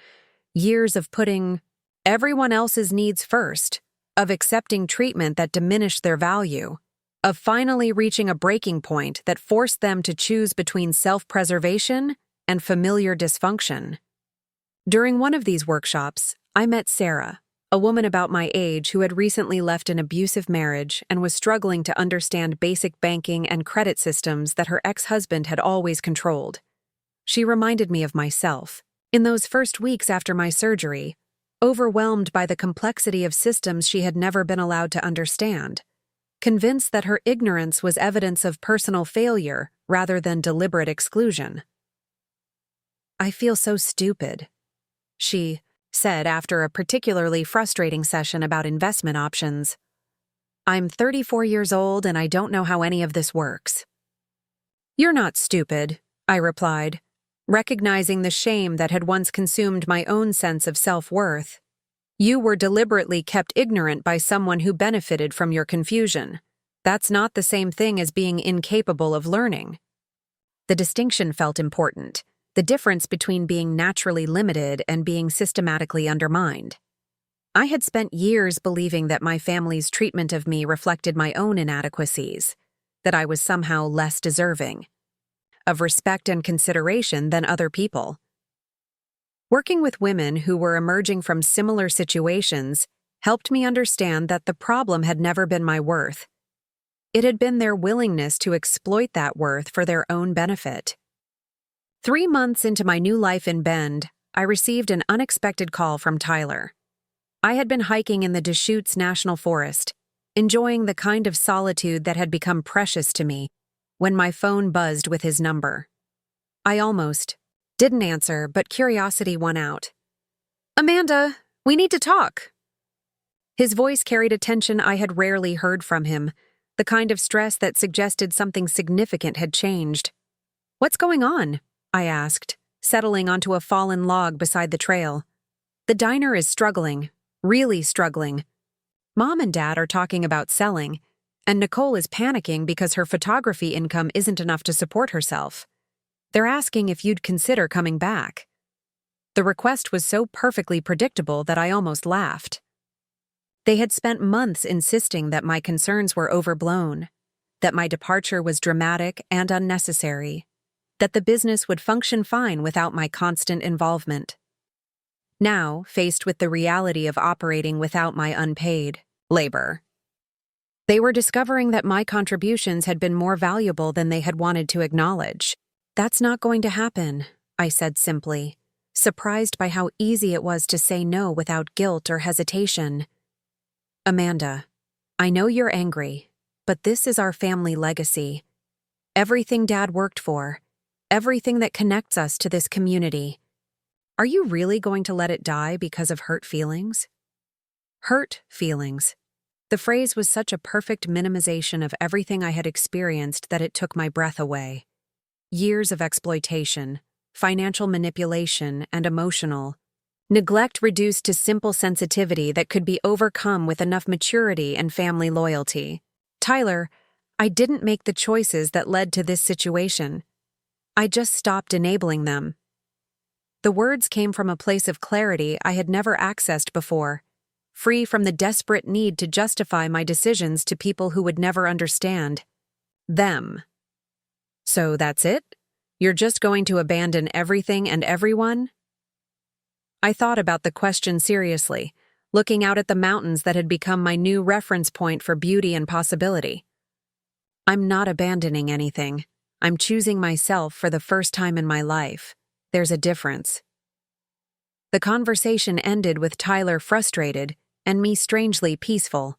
Years of putting everyone else's needs first, of accepting treatment that diminished their value, of finally reaching a breaking point that forced them to choose between self-preservation and familiar dysfunction. During one of these workshops, I met Sarah, a woman about my age who had recently left an abusive marriage and was struggling to understand basic banking and credit systems that her ex-husband had always controlled. She reminded me of myself. In those first weeks after my surgery, overwhelmed by the complexity of systems she had never been allowed to understand, convinced that her ignorance was evidence of personal failure rather than deliberate exclusion. "I feel so stupid," she said after a particularly frustrating session about investment options. "I'm 34 years old and I don't know how any of this works." "You're not stupid," I replied, recognizing the shame that had once consumed my own sense of self-worth. "You were deliberately kept ignorant by someone who benefited from your confusion. That's not the same thing as being incapable of learning." The distinction felt important, the difference between being naturally limited and being systematically undermined. I had spent years believing that my family's treatment of me reflected my own inadequacies, that I was somehow less deserving of respect and consideration than other people. Working with women who were emerging from similar situations helped me understand that the problem had never been my worth. It had been their willingness to exploit that worth for their own benefit. 3 months into my new life in Bend, I received an unexpected call from Tyler. I had been hiking in the Deschutes National Forest, enjoying the kind of solitude that had become precious to me, when my phone buzzed with his number. I almost didn't answer, but curiosity won out. Amanda, we need to talk. His voice carried a tension I had rarely heard from him, the kind of stress that suggested something significant had changed. What's going on? I asked, settling onto a fallen log beside the trail. The diner is struggling, really struggling. Mom and Dad are talking about selling, and Nicole is panicking because her photography income isn't enough to support herself. They're asking if you'd consider coming back. The request was so perfectly predictable that I almost laughed. They had spent months insisting that my concerns were overblown, that my departure was dramatic and unnecessary, that the business would function fine without my constant involvement. Now, faced with the reality of operating without my unpaid labor, they were discovering that my contributions had been more valuable than they had wanted to acknowledge. That's not going to happen, I said simply, surprised by how easy it was to say no without guilt or hesitation. Amanda, I know you're angry, but this is our family legacy. Everything Dad worked for, everything that connects us to this community. Are you really going to let it die because of hurt feelings? Hurt feelings. The phrase was such a perfect minimization of everything I had experienced that it took my breath away. Years of exploitation, financial manipulation, and emotional neglect reduced to simple sensitivity that could be overcome with enough maturity and family loyalty. Tyler, I didn't make the choices that led to this situation. I just stopped enabling them. The words came from a place of clarity I had never accessed before, free from the desperate need to justify my decisions to people who would never understand. Them. So that's it? You're just going to abandon everything and everyone? I thought about the question seriously, looking out at the mountains that had become my new reference point for beauty and possibility. I'm not abandoning anything. I'm choosing myself for the first time in my life. There's a difference. The conversation ended with Tyler frustrated and me strangely peaceful.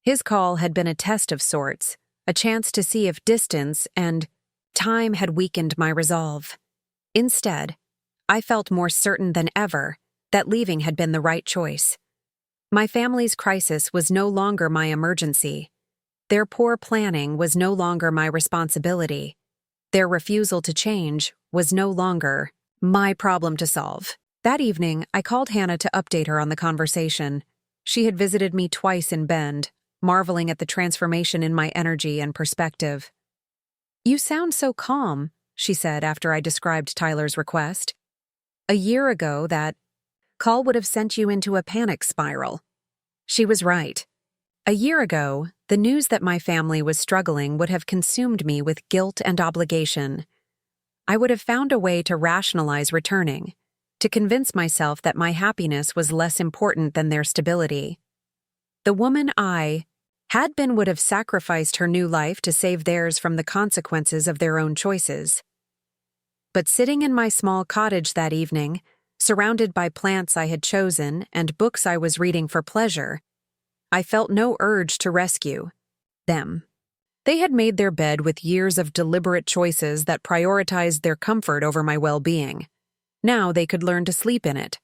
His call had been a test of sorts, a chance to see if distance and time had weakened my resolve. Instead, I felt more certain than ever that leaving had been the right choice. My family's crisis was no longer my emergency. Their poor planning was no longer my responsibility. Their refusal to change was no longer my problem to solve. That evening, I called Hannah to update her on the conversation. She had visited me twice in Bend, marveling at the transformation in my energy and perspective. "You sound so calm," she said after I described Tyler's request. "A year ago, that call would have sent you into a panic spiral." She was right. A year ago, the news that my family was struggling would have consumed me with guilt and obligation. I would have found a way to rationalize returning, to convince myself that my happiness was less important than their stability. The woman I had been would have sacrificed her new life to save theirs from the consequences of their own choices. But sitting in my small cottage that evening, surrounded by plants I had chosen and books I was reading for pleasure, I felt no urge to rescue them. They had made their bed with years of deliberate choices that prioritized their comfort over my well-being. Now they could learn to sleep in it.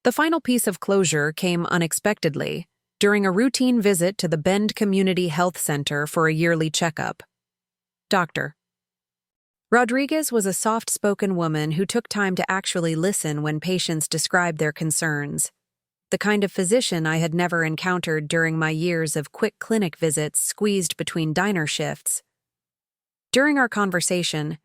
The final piece of closure came unexpectedly, during a routine visit to the Bend Community Health Center for a yearly checkup. Dr. Rodriguez was a soft-spoken woman who took time to actually listen when patients described their concerns, the kind of physician I had never encountered during my years of quick clinic visits squeezed between diner shifts. During our conversation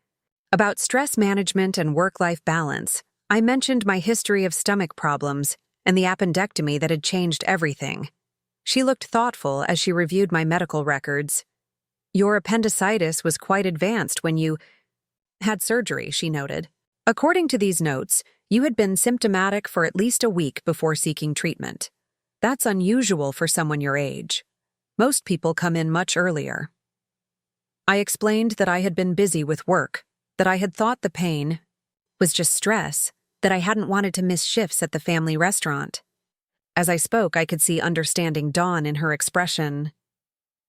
about stress management and work-life balance, I mentioned my history of stomach problems and the appendectomy that had changed everything. She looked thoughtful as she reviewed my medical records. "Your appendicitis was quite advanced when you had surgery," she noted. "According to these notes, you had been symptomatic for at least a week before seeking treatment. That's unusual for someone your age. Most people come in much earlier." I explained that I had been busy with work, that I had thought the pain was just stress, that I hadn't wanted to miss shifts at the family restaurant. As I spoke, I could see understanding dawn in her expression.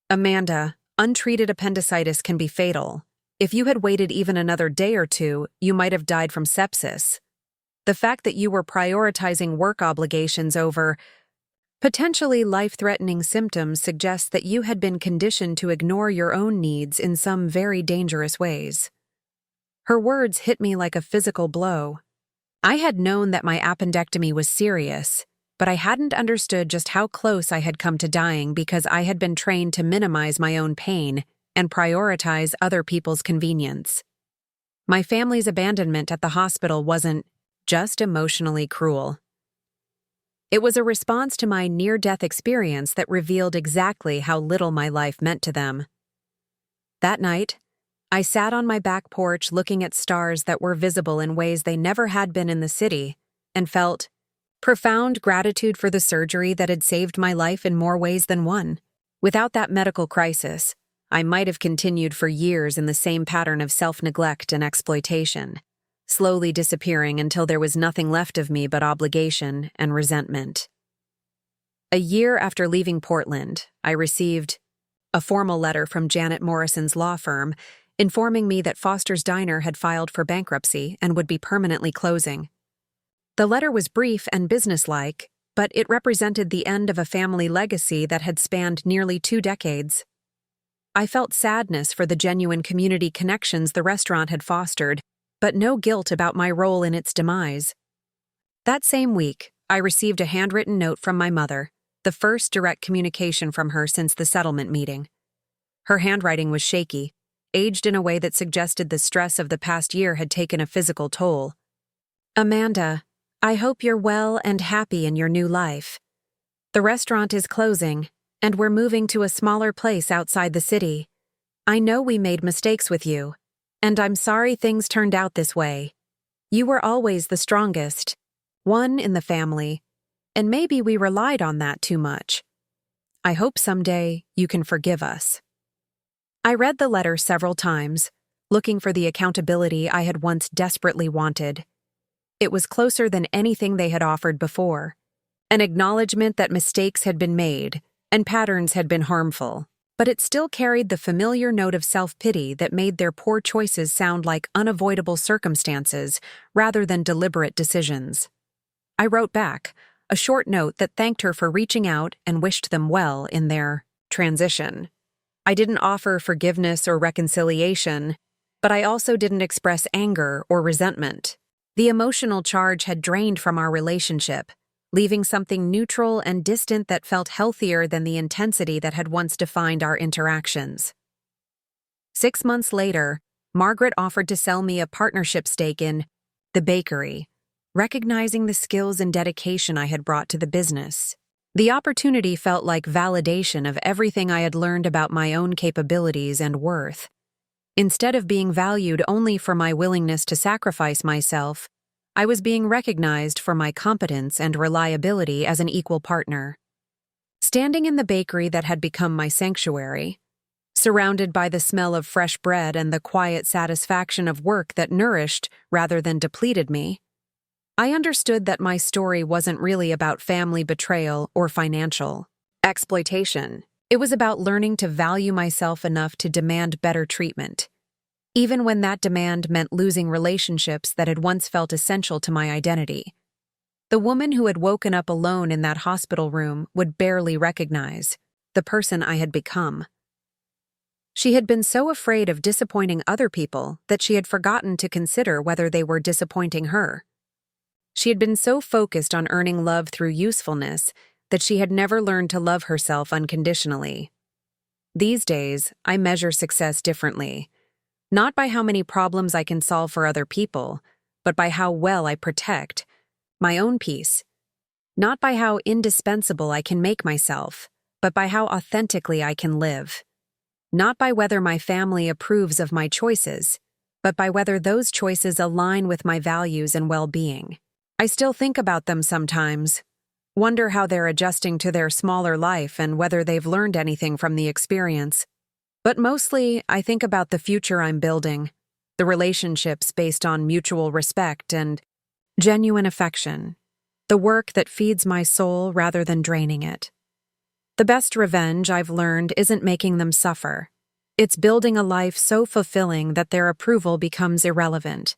"Amanda, untreated appendicitis can be fatal. If you had waited even another day or two, you might have died from sepsis." The fact that you were prioritizing work obligations over potentially life-threatening symptoms suggests that you had been conditioned to ignore your own needs in some very dangerous ways. Her words hit me like a physical blow. I had known that my appendectomy was serious, but I hadn't understood just how close I had come to dying because I had been trained to minimize my own pain and prioritize other people's convenience. My family's abandonment at the hospital wasn't just emotionally cruel. It was a response to my near-death experience that revealed exactly how little my life meant to them. That night, I sat on my back porch looking at stars that were visible in ways they never had been in the city, and felt profound gratitude for the surgery that had saved my life in more ways than one. Without that medical crisis, I might have continued for years in the same pattern of self-neglect and exploitation, slowly disappearing until there was nothing left of me but obligation and resentment. A year after leaving Portland, I received a formal letter from Janet Morrison's law firm informing me that Foster's Diner had filed for bankruptcy and would be permanently closing. The letter was brief and businesslike, but it represented the end of a family legacy that had spanned nearly 2 decades. I felt sadness for the genuine community connections the restaurant had fostered, but no guilt about my role in its demise. That same week, I received a handwritten note from my mother, the first direct communication from her since the settlement meeting. Her handwriting was shaky, aged in a way that suggested the stress of the past year had taken a physical toll. Amanda, I hope you're well and happy in your new life. The restaurant is closing, and we're moving to a smaller place outside the city. I know we made mistakes with you, and I'm sorry things turned out this way. You were always the strongest, one in the family, and maybe we relied on that too much. I hope someday you can forgive us. I read the letter several times, looking for the accountability I had once desperately wanted. It was closer than anything they had offered before, an acknowledgement that mistakes had been made and patterns had been harmful, but it still carried the familiar note of self-pity that made their poor choices sound like unavoidable circumstances rather than deliberate decisions. I wrote back, a short note that thanked her for reaching out and wished them well in their transition. I didn't offer forgiveness or reconciliation, but I also didn't express anger or resentment. The emotional charge had drained from our relationship, leaving something neutral and distant that felt healthier than the intensity that had once defined our interactions. 6 months later, Margaret offered to sell me a partnership stake in the bakery, recognizing the skills and dedication I had brought to the business. The opportunity felt like validation of everything I had learned about my own capabilities and worth. Instead of being valued only for my willingness to sacrifice myself, I was being recognized for my competence and reliability as an equal partner. Standing in the bakery that had become my sanctuary, surrounded by the smell of fresh bread and the quiet satisfaction of work that nourished rather than depleted me, I understood that my story wasn't really about family betrayal or financial exploitation. It was about learning to value myself enough to demand better treatment, even when that demand meant losing relationships that had once felt essential to my identity. The woman who had woken up alone in that hospital room would barely recognize the person I had become. She had been so afraid of disappointing other people that she had forgotten to consider whether they were disappointing her. She had been so focused on earning love through usefulness that she had never learned to love herself unconditionally. These days, I measure success differently, not by how many problems I can solve for other people, but by how well I protect my own peace. Not by how indispensable I can make myself, but by how authentically I can live. Not by whether my family approves of my choices, but by whether those choices align with my values and well-being. I still think about them sometimes, wonder how they're adjusting to their smaller life and whether they've learned anything from the experience. But mostly, I think about the future I'm building, the relationships based on mutual respect and genuine affection, the work that feeds my soul rather than draining it. The best revenge I've learned isn't making them suffer. It's building a life so fulfilling that their approval becomes irrelevant.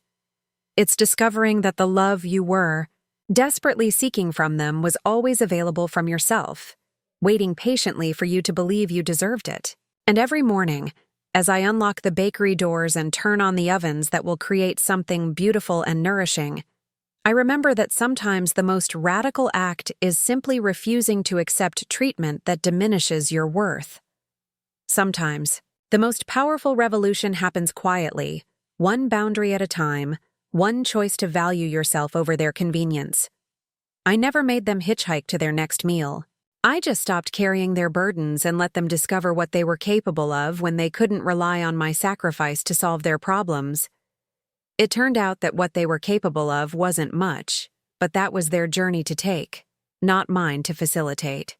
It's discovering that the love you were desperately seeking from them was always available from yourself, waiting patiently for you to believe you deserved it. And every morning, as I unlock the bakery doors and turn on the ovens that will create something beautiful and nourishing, I remember that sometimes the most radical act is simply refusing to accept treatment that diminishes your worth. Sometimes, the most powerful revolution happens quietly, one boundary at a time, one choice to value yourself over their convenience. I never made them hitchhike to their next meal. I just stopped carrying their burdens and let them discover what they were capable of when they couldn't rely on my sacrifice to solve their problems. It turned out that what they were capable of wasn't much, but that was their journey to take, not mine to facilitate.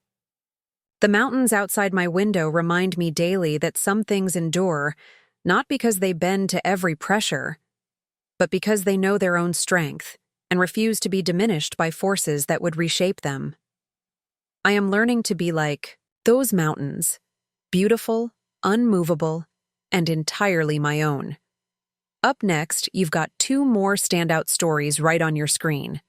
The mountains outside my window remind me daily that some things endure, not because they bend to every pressure, but because they know their own strength and refuse to be diminished by forces that would reshape them. I am learning to be like those mountains, beautiful, unmovable, and entirely my own. Up next, you've got 2 more standout stories right on your screen.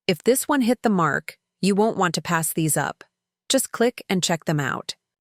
If this one hit the mark, you won't want to pass these up. Just click and check them out.